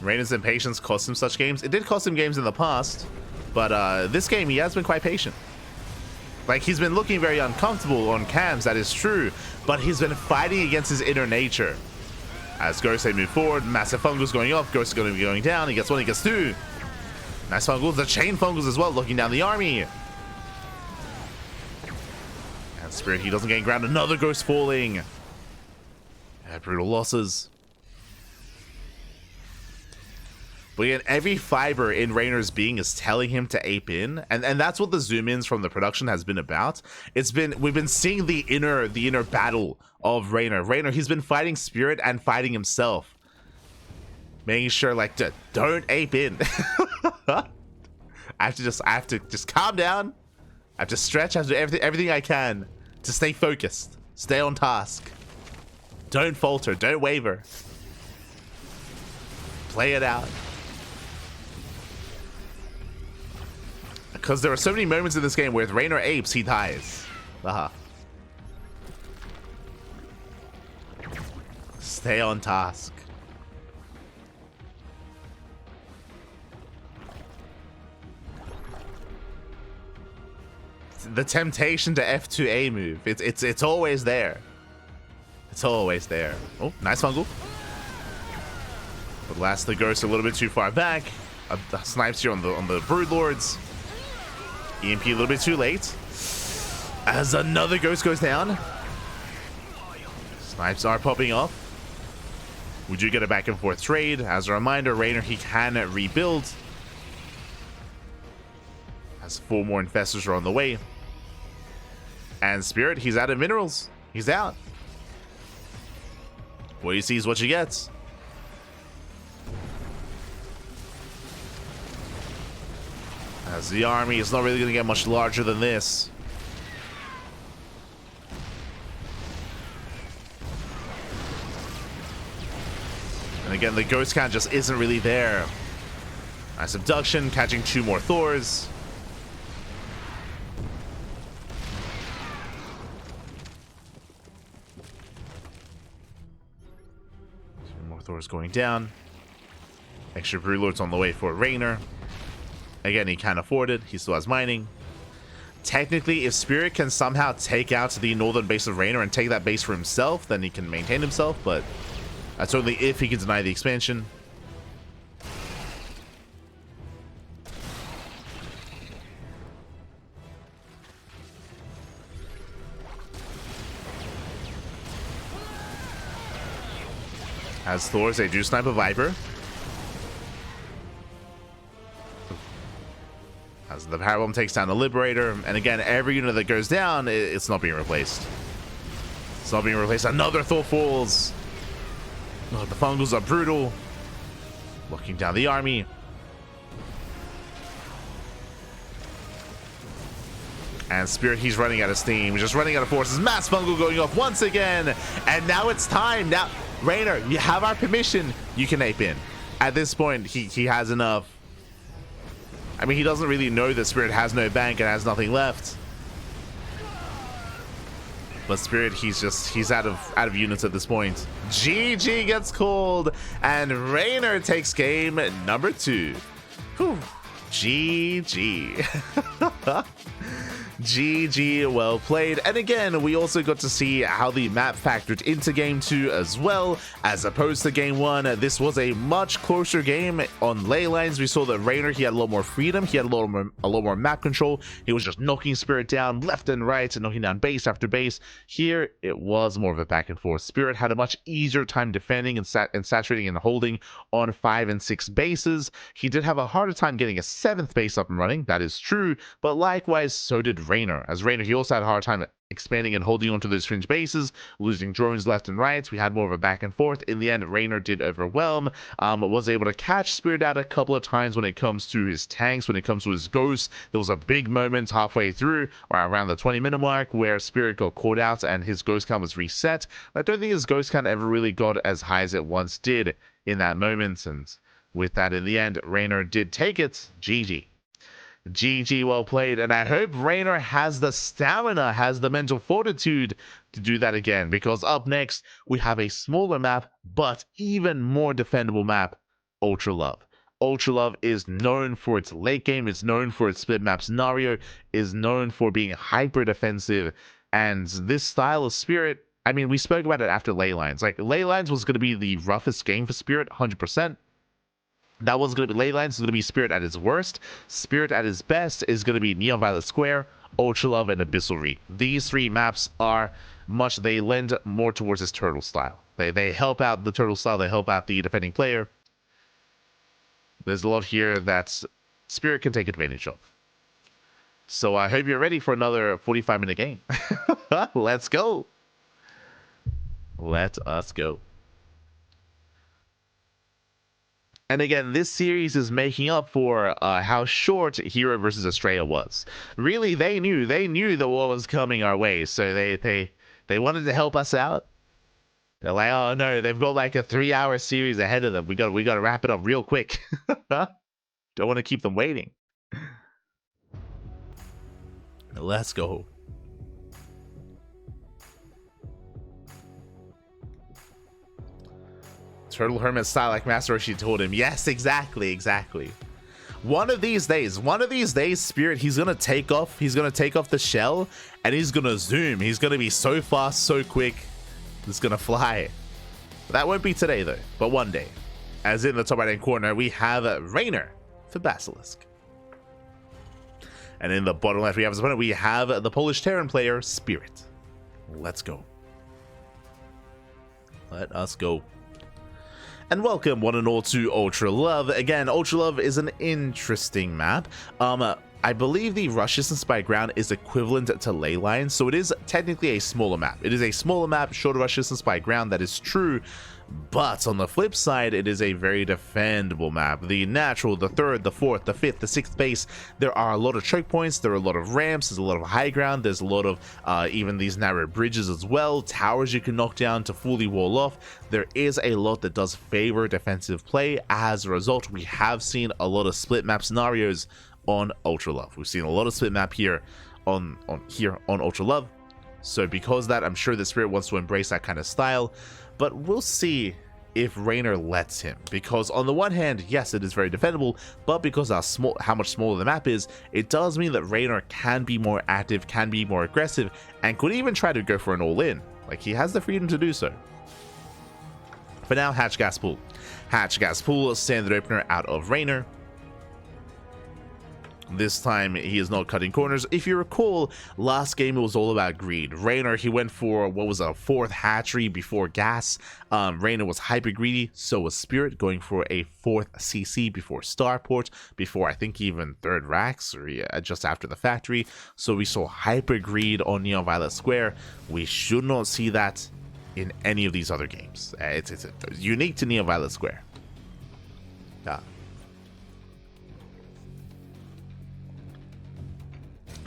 Reynor's impatience cost him such games. It did cost him games in the past, but this game he has been quite patient. Like, he's been looking very uncomfortable on cams, that is true, but he's been fighting against his inner nature. As Ghost, they move forward, massive fungals going off, Ghost is going to be going down, he gets one, he gets two. Nice fungals, the chain fungals as well, looking down the army. And Spirit, he doesn't gain ground, another Ghost falling. Brutal losses. But yet every fiber in Reynor's being is telling him to ape in, and that's what the zoom ins from the production has been about. We've been seeing the inner battle of Reynor. Reynor, he's been fighting Spirit and fighting himself, making sure like don't ape in. I have to just calm down. I have to stretch. I have to do everything I can to stay focused, stay on task. Don't falter. Don't waver. Play it out. Because there are so many moments in this game where if Reynor apes, he dies. Stay on task. The temptation to F2A move. It's always there. It's always there. Oh, nice fungal. But last the Ghost a little bit too far back. Snipes here on the Broodlords. EMP a little bit too late. As another Ghost goes down. Snipes are popping off. We do get a back and forth trade. As a reminder, Reynor, he can rebuild. As 4 more Infestors are on the way. And Spirit, he's out of minerals. He's out. What you see is what you get. As the army is not really going to get much larger than this. And again, the Ghost count just isn't really there. Nice abduction, catching 2 more Thors. 2 more Thors going down. Extra Broodlords on the way for Reynor. Again, he can't afford it. He still has mining. Technically, if Spirit can somehow take out the northern base of Reynor and take that base for himself, then he can maintain himself, but that's only if he can deny the expansion. As Thors, they do snipe a Viper. As the Powerbomb takes down the Liberator, and again, every unit that goes down, it's not being replaced. It's not being replaced. Another Thor falls. Oh, the fungals are brutal. Locking down the army. And Spirit, he's running out of steam. He's just running out of forces. Mass Fungal going off once again. And now it's time. Now, Reynor, you have our permission. You can ape in. At this point, he has enough. I mean, he doesn't really know that Spirit has no bank and has nothing left. But Spirit, he's out of units at this point. GG gets called, and Reynor takes game number 2. Whew. GG. GG, well played. And again, we also got to see how the map factored into game 2 as well, as opposed to game 1. This was a much closer game. On ley lines, we saw that Reynor, he had a lot more freedom, he had a lot more map control. He was just knocking Spirit down left and right and knocking down base after base. Here it was more of a back and forth. Spirit had a much easier time defending and saturating and holding on 5 and 6 bases. He did have a harder time getting a 7th base up and running, that is true, but likewise so did Reynor. As Reynor, he also had a hard time expanding and holding onto those fringe bases, losing drones left and right. We had more of a back and forth. In the end, Reynor did overwhelm, was able to catch Spirit out a couple of times when it comes to his tanks, when it comes to his ghosts. There was a big moment halfway through, or around the 20-minute mark, where Spirit got caught out and his ghost count was reset. I don't think his ghost count ever really got as high as it once did in that moment, and with that, in the end, Reynor did take it. GG. GG, well played, and I hope Reynor has the stamina, has the mental fortitude to do that again, because up next, we have a smaller map, but even more defendable map, Ultra Love. Ultra Love is known for its late game, it's known for its split map scenario, is known for being hyper defensive, and this style of Spirit, I mean, we spoke about it after Ley Lines. Like, Ley Lines was going to be the roughest game for Spirit, 100%. That was going to be Ley Lines, is going to be Spirit at its worst. Spirit at its best is going to be Neon Violet Square, Ultra Love, and Abyssal Reach. These 3 maps are much, they lend more towards his turtle style. They help out the turtle style, they help out the defending player. There's a lot here that Spirit can take advantage of. So I hope you're ready for another 45-minute game. Let's go. Let us go. And again, this series is making up for how short Hero versus Estrella was. Really, they knew the war was coming our way, so they wanted to help us out. They're like, oh no, they've got like a 3-hour series ahead of them. We got to wrap it up real quick. Don't want to keep them waiting. Let's go. Turtle Hermit style like Master Roshi told him. Yes, exactly. One of these days, Spirit, he's gonna take off the shell, and he's gonna zoom. He's gonna be so fast, so quick, he's gonna fly. That won't be today though, but one day. As in the top right hand corner, we have Reynor for Basilisk. And in the bottom left, we have his opponent, we have the Polish Terran player, Spirit. Let's go. Let us go. And welcome one and all to Ultra Love. Again, Ultra Love is an interesting map. I believe the rush distance by ground is equivalent to Ley Lines, so it is technically a smaller map. It is a smaller map, shorter rush distance by ground, that is true. But on the flip side, it is a very defendable map. The natural, the 3rd, the 4th, the 5th, the 6th base, there are a lot of choke points, there are a lot of ramps, there's a lot of high ground, there's a lot of even these narrow bridges as well, towers you can knock down to fully wall off. There is a lot that does favor defensive play. As a result, we have seen a lot of split map scenarios on Ultra Love. We've seen a lot of split map here on Ultra Love. So because of that, I'm sure the Spirit wants to embrace that kind of style. But we'll see if Reynor lets him, because on the one hand, yes, it is very defendable, but because how much smaller the map is, it does mean that Reynor can be more active, can be more aggressive, and could even try to go for an all-in. Like, he has the freedom to do so. For now, Hatch Gas Pool. Hatch Gas Pool, standard opener out of Reynor. This time, he is not cutting corners. If you recall, last game it was all about greed. Reynor, he went for what was a 4th hatchery before gas. Reynor was hyper greedy, so was Spirit, going for a 4th CC before Starport, before I think even 3rd Rax, or yeah, just after the factory. So we saw hyper greed on Neon Violet Square. We should not see that in any of these other games. It's unique to Neon Violet Square. Yeah.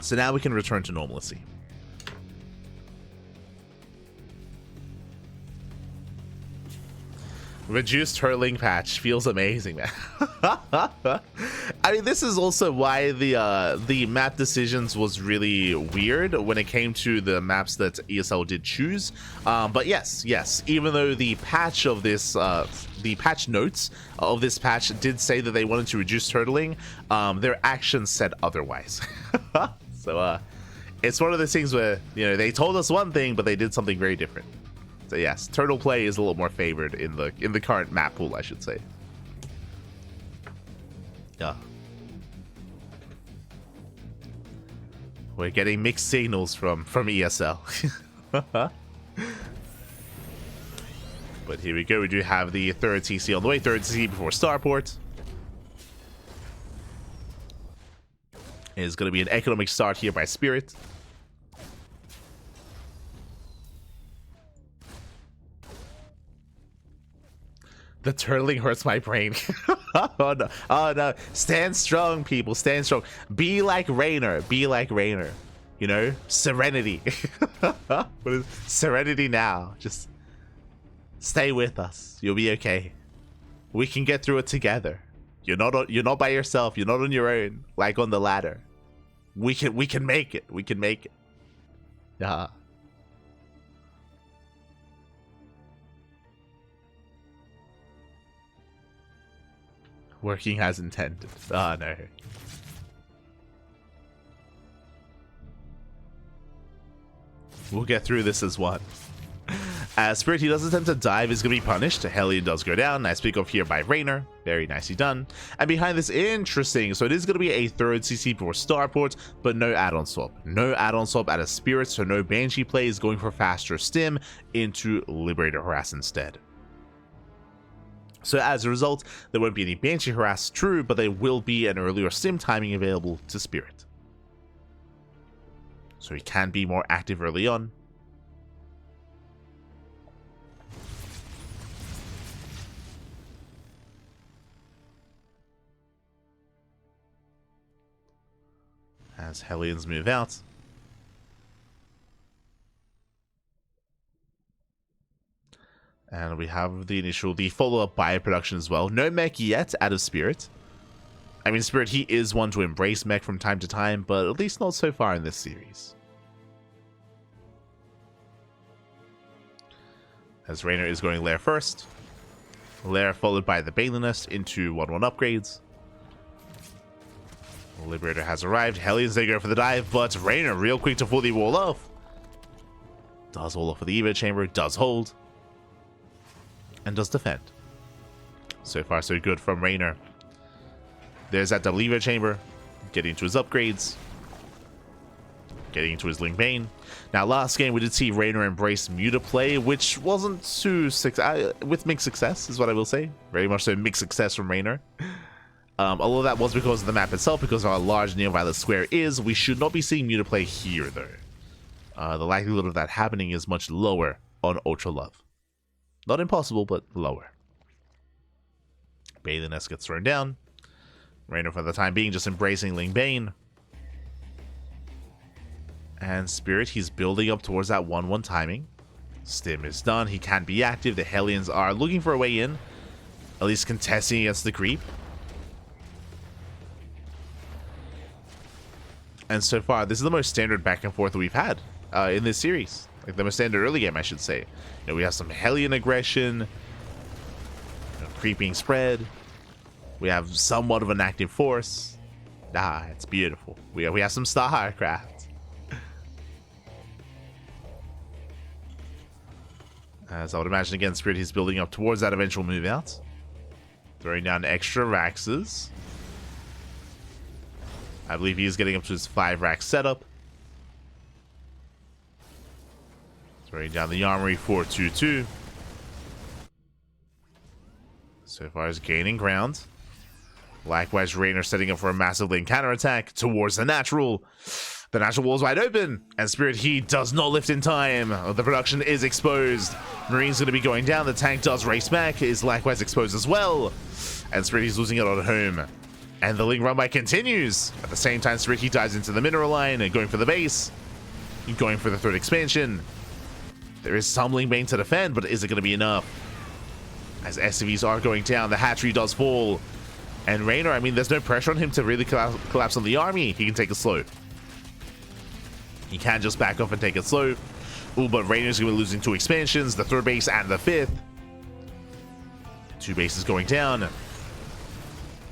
So now we can return to normalcy. Reduced hurling patch feels amazing, man. I mean, this is also why the map decisions was really weird when it came to the maps that ESL did choose. But yes, even though the patch of this, the patch notes of this patch did say that they wanted to reduce turtling, their actions said otherwise. So it's one of those things where, you know, they told us one thing, but they did something very different. So yes, turtle play is a little more favored in the current map pool, I should say. Yeah. We're getting mixed signals from ESL. But here we go. We do have the third TC on the way. Third TC before Starport. It is going to be an economic start here by Spirit. The turtling hurts my brain. Oh no. Oh no. Stand strong, people. Stand strong. Be like Reynor. Be like Reynor. You know? Serenity. What is serenity now? Just stay with us. You'll be okay. We can get through it together. You're not by yourself. You're not on your own. Like on the ladder. We can make it. We can make it. Yeah. Working as intended. Oh no. We'll get through this as one. As Spirit, he does attempt to dive, is going to be punished. Hellion does go down. Nice pick off here by Reynor. Very nicely done. And behind this, interesting. So it is going to be a third CC for Starport, but no add-on swap. No add-on swap out of Spirit, so no Banshee plays, going for faster stim into Liberator Harass instead. So as a result, there won't be any Banshee Harass, true, but there will be an earlier stim timing available to Spirit. So he can be more active early on. As Hellions move out. And we have the follow-up bioproduction as well. No mech yet out of Spirit. I mean, Spirit, he is one to embrace mech from time to time, but at least not so far in this series. As Reynor is going Lair first. Lair followed by the Balinist into 1-1 upgrades. Liberator has arrived. Hellions, they go for the dive, but Reynor real quick to fully wall off. Does hold off for the Evo Chamber, does hold. And does defend. So far, so good from Reynor. There's that double Evo Chamber. Getting into his upgrades. Getting into his Ling Bane. Now, last game, we did see Reynor embrace Mutaplay, which wasn't too with mixed success, is what I will say. Very much so mixed success from Reynor. Although that was because of the map itself, because of how large Neo-Violet Square is, we should not be seeing Mutaplay here, though. The likelihood of that happening is much lower on Ultra Love. Not impossible, but lower. Balinest gets thrown down. Reynor, for the time being, just embracing Ling Bane. And Spirit, he's building up towards that 1-1 timing. Stim is done. He can be active. The Hellions are looking for a way in. At least contesting against the creep. And so far, this is the most standard back and forth that we've had in this series. Like the most standard early game, I should say. You know, we have some Hellion aggression. You know, creeping spread. We have somewhat of an active force. Ah, it's beautiful. We have some StarCraft. As I would imagine, again, Spirit, he's building up towards that eventual move out. Throwing down extra Raxes. I believe he is getting up to his 5-rack setup. Throwing down the Armory 4-2-2. So far as gaining ground. Likewise, Reynor setting up for a massive lane counterattack towards the natural. The natural wall's wide open, and Spirit, he does not lift in time. The production is exposed. Marine's going to be going down. The tank does race back, is likewise exposed as well. and Spirit he's losing it on home. And the Ling run by continues. At the same time, Spirit he dives into the mineral line and going for the base. Going for the third expansion. There is some Ling Bane to defend, but is it going to be enough? As SCVs are going down, the hatchery does fall. And Reynor, I mean, there's no pressure on him to really collapse on the army. He can take it slow. He can just back off and take it slow. Ooh, but Reynor's going to be losing 2 expansions, the 3rd base and the 5th. 2 bases going down.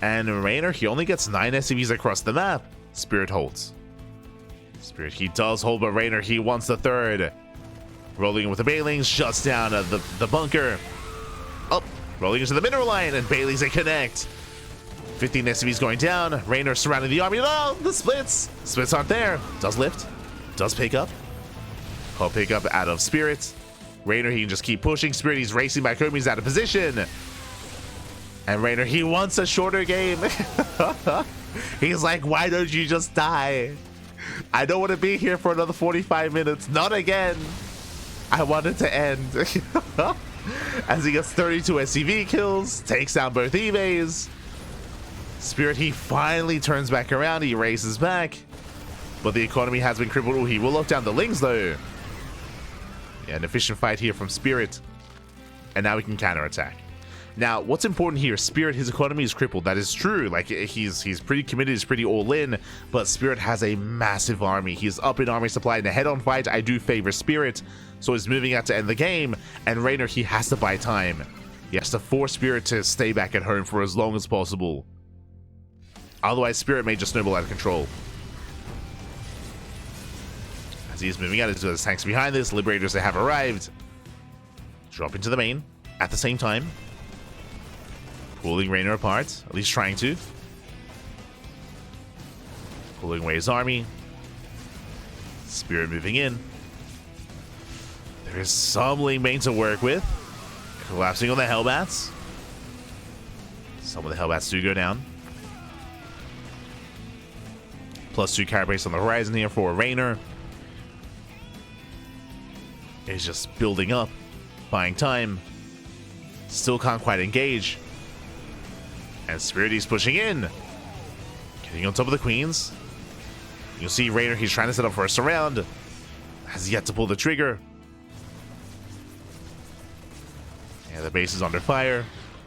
And Reynor, he only gets 9 SCVs across the map. Spirit holds. Spirit, he does hold, but Reynor, he wants the 3rd. Rolling in with the Bailings, shuts down the bunker. Up, rolling into the mineral line, and Bailings they connect. 15 SCVs going down. Reynor surrounding the army. No, the splits. Splits aren't there. Does lift. Does pick up. I'll pick up out of Spirit. Reynor, he can just keep pushing. Spirit, he's racing back home. He's out of position. And Reynor, he wants a shorter game. He's like, why don't you just die? I don't want to be here for another 45 minutes. Not again. I want it to end. As he gets 32 SCV kills, takes down both evays. Spirit, he finally turns back around. He races back. But the economy has been crippled. Ooh, he will lock down the Lings, though. Yeah, an efficient fight here from Spirit. And now we can counterattack. Now, what's important here, Spirit, his economy is crippled. That is true. Like, he's pretty committed, he's pretty all in, but Spirit has a massive army. He's up in army supply. In a head-on fight, I do favor Spirit, so he's moving out to end the game, and Reynor, he has to buy time. He has to force Spirit to stay back at home for as long as possible. Otherwise, Spirit may just snowball out of control. As he is moving out, there's tanks behind this. Liberators, they have arrived. Drop into the main at the same time. Pulling Reynor apart, at least trying to. Pulling away his army. Spirit moving in. There is some Ling Bane to work with. Collapsing on the Hellbats. Some of the Hellbats do go down. +2 Carapace on the horizon here for Reynor. Is just building up, buying time. Still can't quite engage. And Spirit is pushing in. Getting on top of the Queens. You'll see Reynor, he's trying to set up for a surround. Has yet to pull the trigger. Yeah, the base is under fire.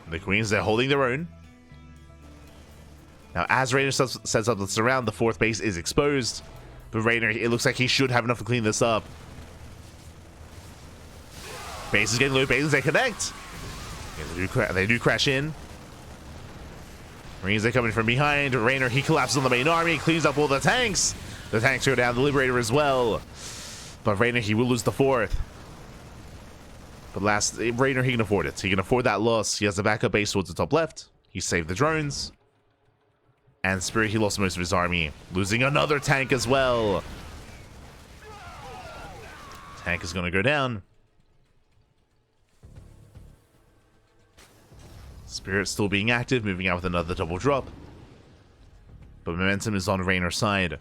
The Queens, they're holding their own. Now, as Reynor sets up the surround, the 4th base is exposed. But Reynor, it looks like he should have enough to clean this up. Base is getting low. Bases, they connect. Yeah, they do crash in. Marines, they come in from behind. Reynor, he collapses on the main army, cleans up all the tanks. The tanks go down, the Liberator as well. But Reynor, he will lose the 4th. But Reynor, he can afford it. He can afford that loss. He has a backup base towards the top left. He saved the drones. And Spirit, he lost most of his army. Losing another tank as well. Tank is going to go down. Spirit still being active, moving out with another double drop. But momentum is on Reynor's side.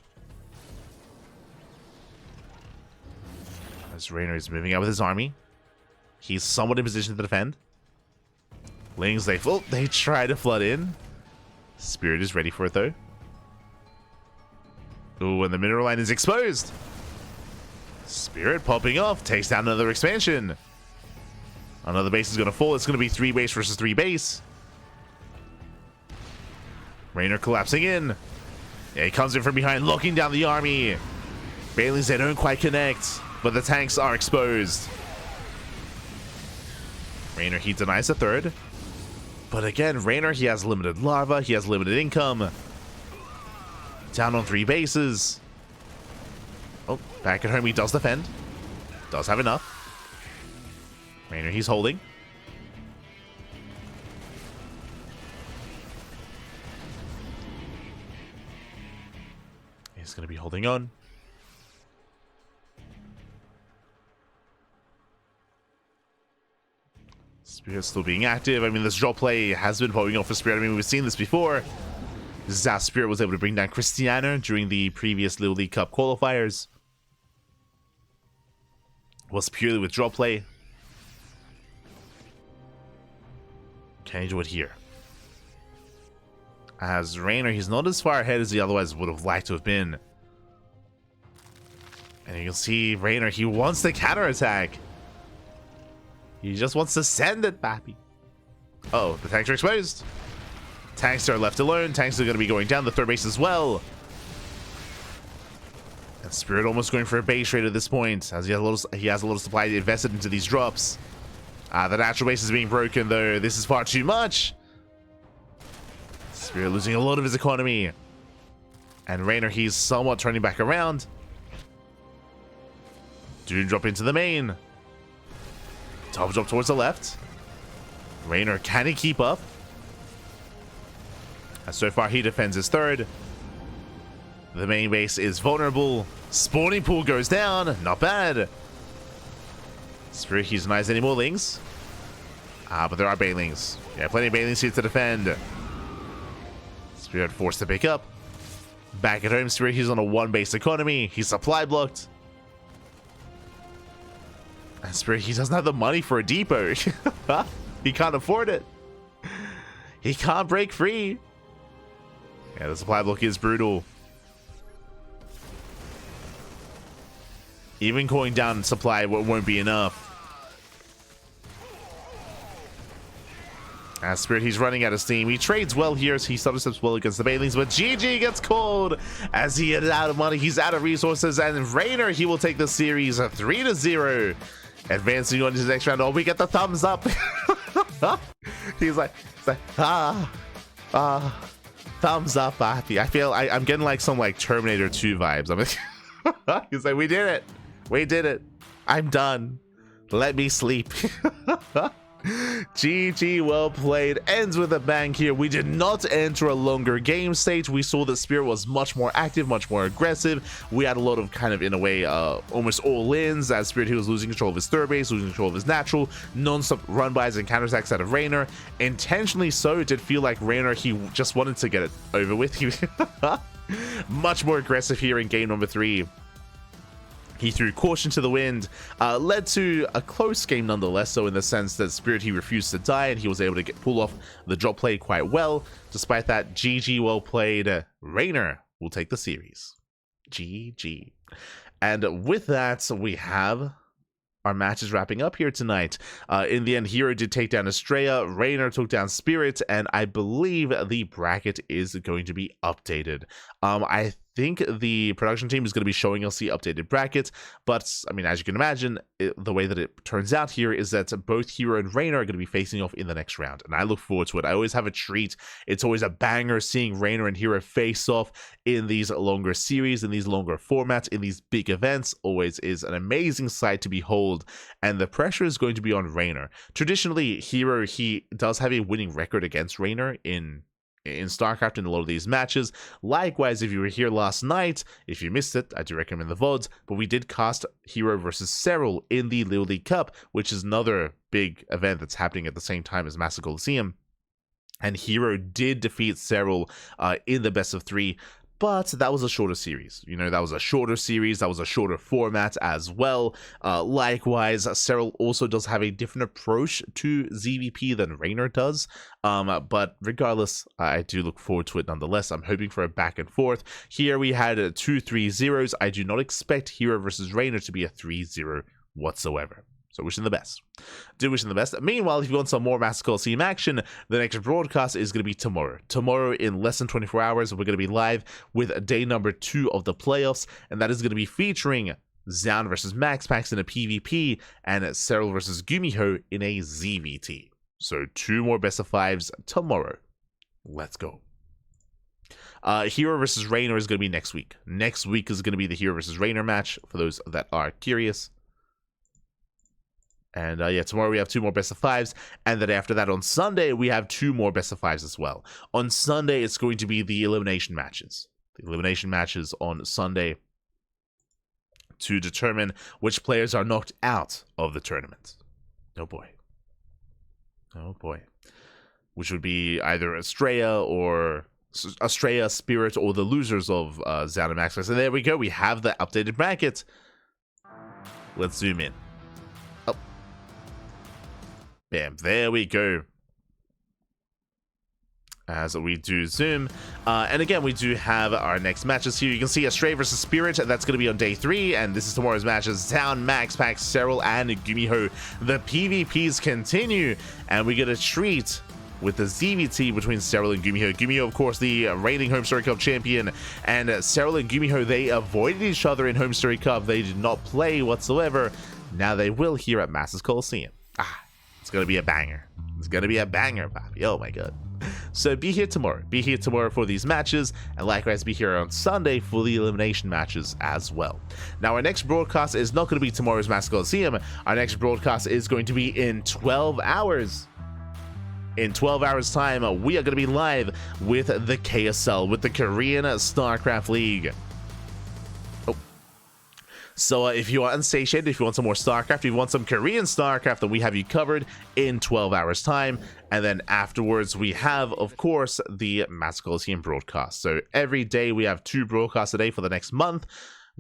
As Reynor is moving out with his army. He's somewhat in position to defend. Lings, they try to flood in. Spirit is ready for it, though. Ooh, and the mineral line is exposed. Spirit popping off, takes down another expansion. Another base is going to fall. It's going to be 3 base versus 3 base. Reynor collapsing in. Yeah, he comes in from behind, locking down the army. Bailings, they don't quite connect, but the tanks are exposed. Reynor, he denies the 3rd. But again, Reynor, he has limited larva. He has limited income. Down on 3 bases. Oh, back at home, he does defend. Does have enough. Reynor, he's holding. He's going to be holding on. Spirit's still being active. I mean, this drop play has been popping off for Spirit. I mean, we've seen this before. This is how Spirit was able to bring down Cristiano during the previous Little League Cup qualifiers. Was purely with drop play. Can he do it here? As Reynor, he's not as far ahead as he otherwise would have liked to have been. And you can see Reynor, he wants the counterattack. He just wants to send it, papi. Oh, the tanks are exposed. Tanks are left alone. Tanks are going to be going down the third base as well. And Spirit almost going for a base raid at this point, as he has a little supply invested into these drops. The natural base is being broken, though. This is far too much. Spirit losing a lot of his economy. And Reynor, he's somewhat turning back around. Dune drop into the main. Top drop towards the left. Reynor, can he keep up? And so far, he defends his third. The main base is vulnerable. Spawning pool goes down. Not bad. Spirit, he's denies any more lings. But there are banelings. Yeah, plenty of banelings here to defend. Spirit forced to pick up. Back at home, Spirit, he's on a one base economy. He's supply blocked. And Spirit, he doesn't have the money for a depot. He can't afford it. He can't break free. Yeah, the supply block is brutal. Even going down supply won't be enough. As Spirit, he's running out of steam. He trades well here as he started steps well against the banelings, but GG gets cold as he is out of money. He's out of resources, and Reynor, he will take the series 3-0. Advancing on to the next round. Oh, we get the thumbs up. he's like thumbs up, happy. I feel I'm getting like some like Terminator 2 vibes. I'm like, he's like, we did it. We did it. I'm done. Let me sleep. GG, well played. Ends with a bang here. We did not enter a longer game stage. We saw that Spirit was much more active, much more aggressive. We had a lot of kind of, in a way, almost all-ins, as Spirit, he was losing control of his third base, losing control of his natural, non-stop run-bys and counterattacks out of Reynor. Intentionally so, it did feel like Reynor, he just wanted to get it over with. He much more aggressive here in game number 3. He threw caution to the wind, led to a close game nonetheless, so in the sense that Spirit, he refused to die and he was able to pull off the drop play quite well. Despite that, GG, well played. Reynor will take the series. GG. And with that, we have our matches wrapping up here tonight. In the end, Hero did take down Estrella, Reynor took down Spirit, and I believe the bracket is going to be updated. I think the production team is going to be showing us the updated bracket, but I mean, as you can imagine, the way that it turns out here is that both Hero and Reynor are going to be facing off in the next round, and I look forward to it. I always have a treat. It's always a banger seeing Reynor and Hero face off in these longer series, in these longer formats, in these big events. Always is an amazing sight to behold, and the pressure is going to be on Reynor. Traditionally, Hero, he does have a winning record against Reynor in StarCraft in a lot of these matches. Likewise, if you were here last night, if you missed it, I do recommend the VODs, but we did cast Hero versus Serral in the Little League Cup, which is another big event that's happening at the same time as Master Coliseum. And Hero did defeat Serral in the best of 3. But that was a shorter series. You know, that was a shorter series. That was a shorter format as well. Likewise, Serral also does have a different approach to ZvP than Reynor does. But regardless, I do look forward to it nonetheless. I'm hoping for a back and forth. Here we had 2 3-0s. I do not expect Hero versus Reynor to be a 3-0 whatsoever. So wishing the best. Do wishing the best. Meanwhile, if you want some more Master Coliseum action, the next broadcast is going to be tomorrow. Tomorrow, in less than 24 hours, we're going to be live with day number 2 of the playoffs, and that is going to be featuring Zan versus Max Pax in a PvP, and Serral versus Gumiho in a ZvT. So 2 more best of 5s tomorrow. Let's go. Hero versus Reynor is going to be next week. Next week is going to be the Hero versus Reynor match, for those that are curious. And yeah, tomorrow we have 2 more best of 5s, and then after that on Sunday we have 2 more best of 5s as well. On Sunday it's going to be the elimination matches. The elimination matches on Sunday to determine which players are knocked out of the tournament. Oh boy. Oh boy. Which would be either Estrella, Spirit, or the losers of Zan and Max. So there we go. We have the updated bracket. Let's zoom in. Bam, there we go. as we do zoom. And again, we do have our next matches here. You can see a Stray versus Spirit. That's going to be on day 3. And this is tomorrow's matches. Town, Max Pack, Serral, and Gumiho. The PvPs continue. And we get a treat with the ZvT between Serral and Gumiho. Gumiho, of course, the reigning Home Story Cup champion. And Serral and Gumiho, they avoided each other in Home Story Cup. They did not play whatsoever. Now they will here at Masters Coliseum. It's going to be a banger. It's going to be a banger, Bobby. Oh my god. So be here tomorrow. Be here tomorrow for these matches, and likewise be here on Sunday for the elimination matches as well. Now, our next broadcast is not going to be tomorrow's Masters Coliseum. Our next broadcast is going to be in 12 hours. In 12 hours time, we are going to be live with the KSL, with the Korean StarCraft League. So if you are unsatiated, if you want some more StarCraft, if you want some Korean StarCraft, then we have you covered in 12 hours time. And then afterwards, we have, of course, the Masters Coliseum broadcast. So every day we have 2 broadcasts a day for the next month.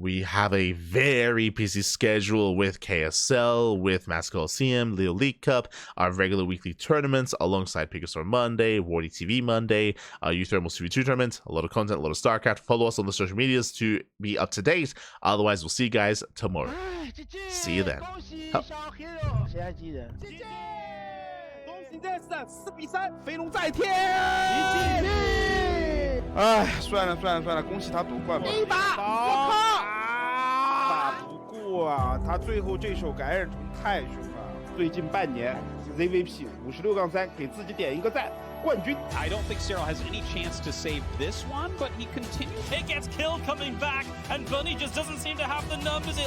We have a very busy schedule with KSL, with Masters Coliseum, Leo League Cup, our regular weekly tournaments alongside Pickasaur Monday, Wardy TV Monday, Youth Thermal CV2 tournament, a lot of content, a lot of StarCraft. Follow us on the social medias to be up to date. Otherwise, we'll see you guys tomorrow. See you then. 哎，算了，恭喜他夺冠吧。一把，我靠！打不过啊，他最后这手感染虫太凶了。最近半年 ，ZvT 56-3给自己点一个赞，冠军。I don't think Serral has any chance to save this one, but he continues. It gets killed coming back, and Bunny just doesn't seem to have the numbers.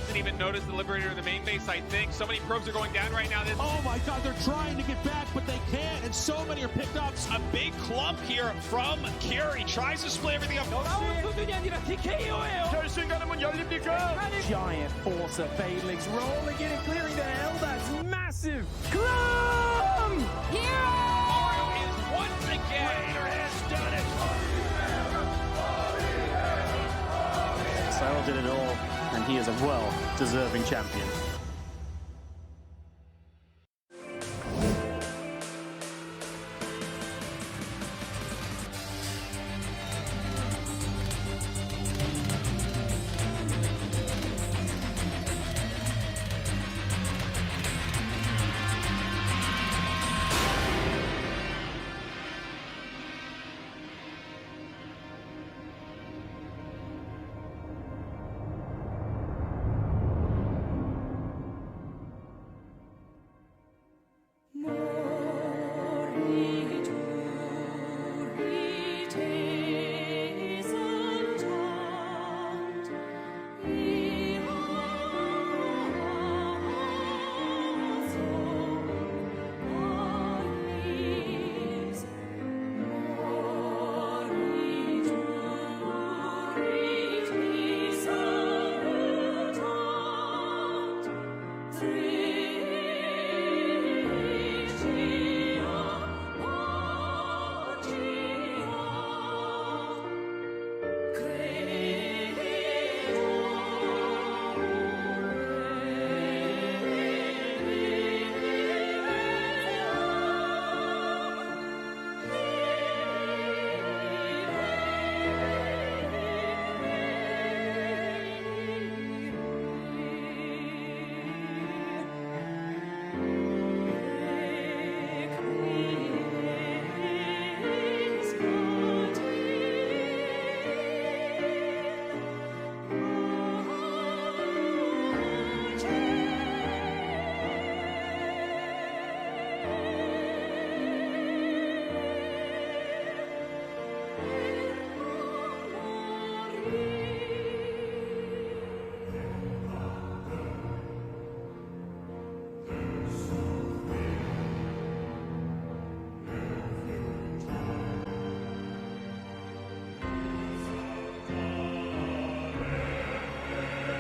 Didn't even notice the Liberator in the main base, I think. So many probes are going down right now. Oh my god, they're trying to get back, but they can't, and so many are picked up. A big clump here from Kiri. Tries to split everything up. Giant force of Fadelings rolling in and clearing the hell. That's massive. Clump! Mario is once again. Reynor has done it. Serral did it all, and he is a well-deserving champion.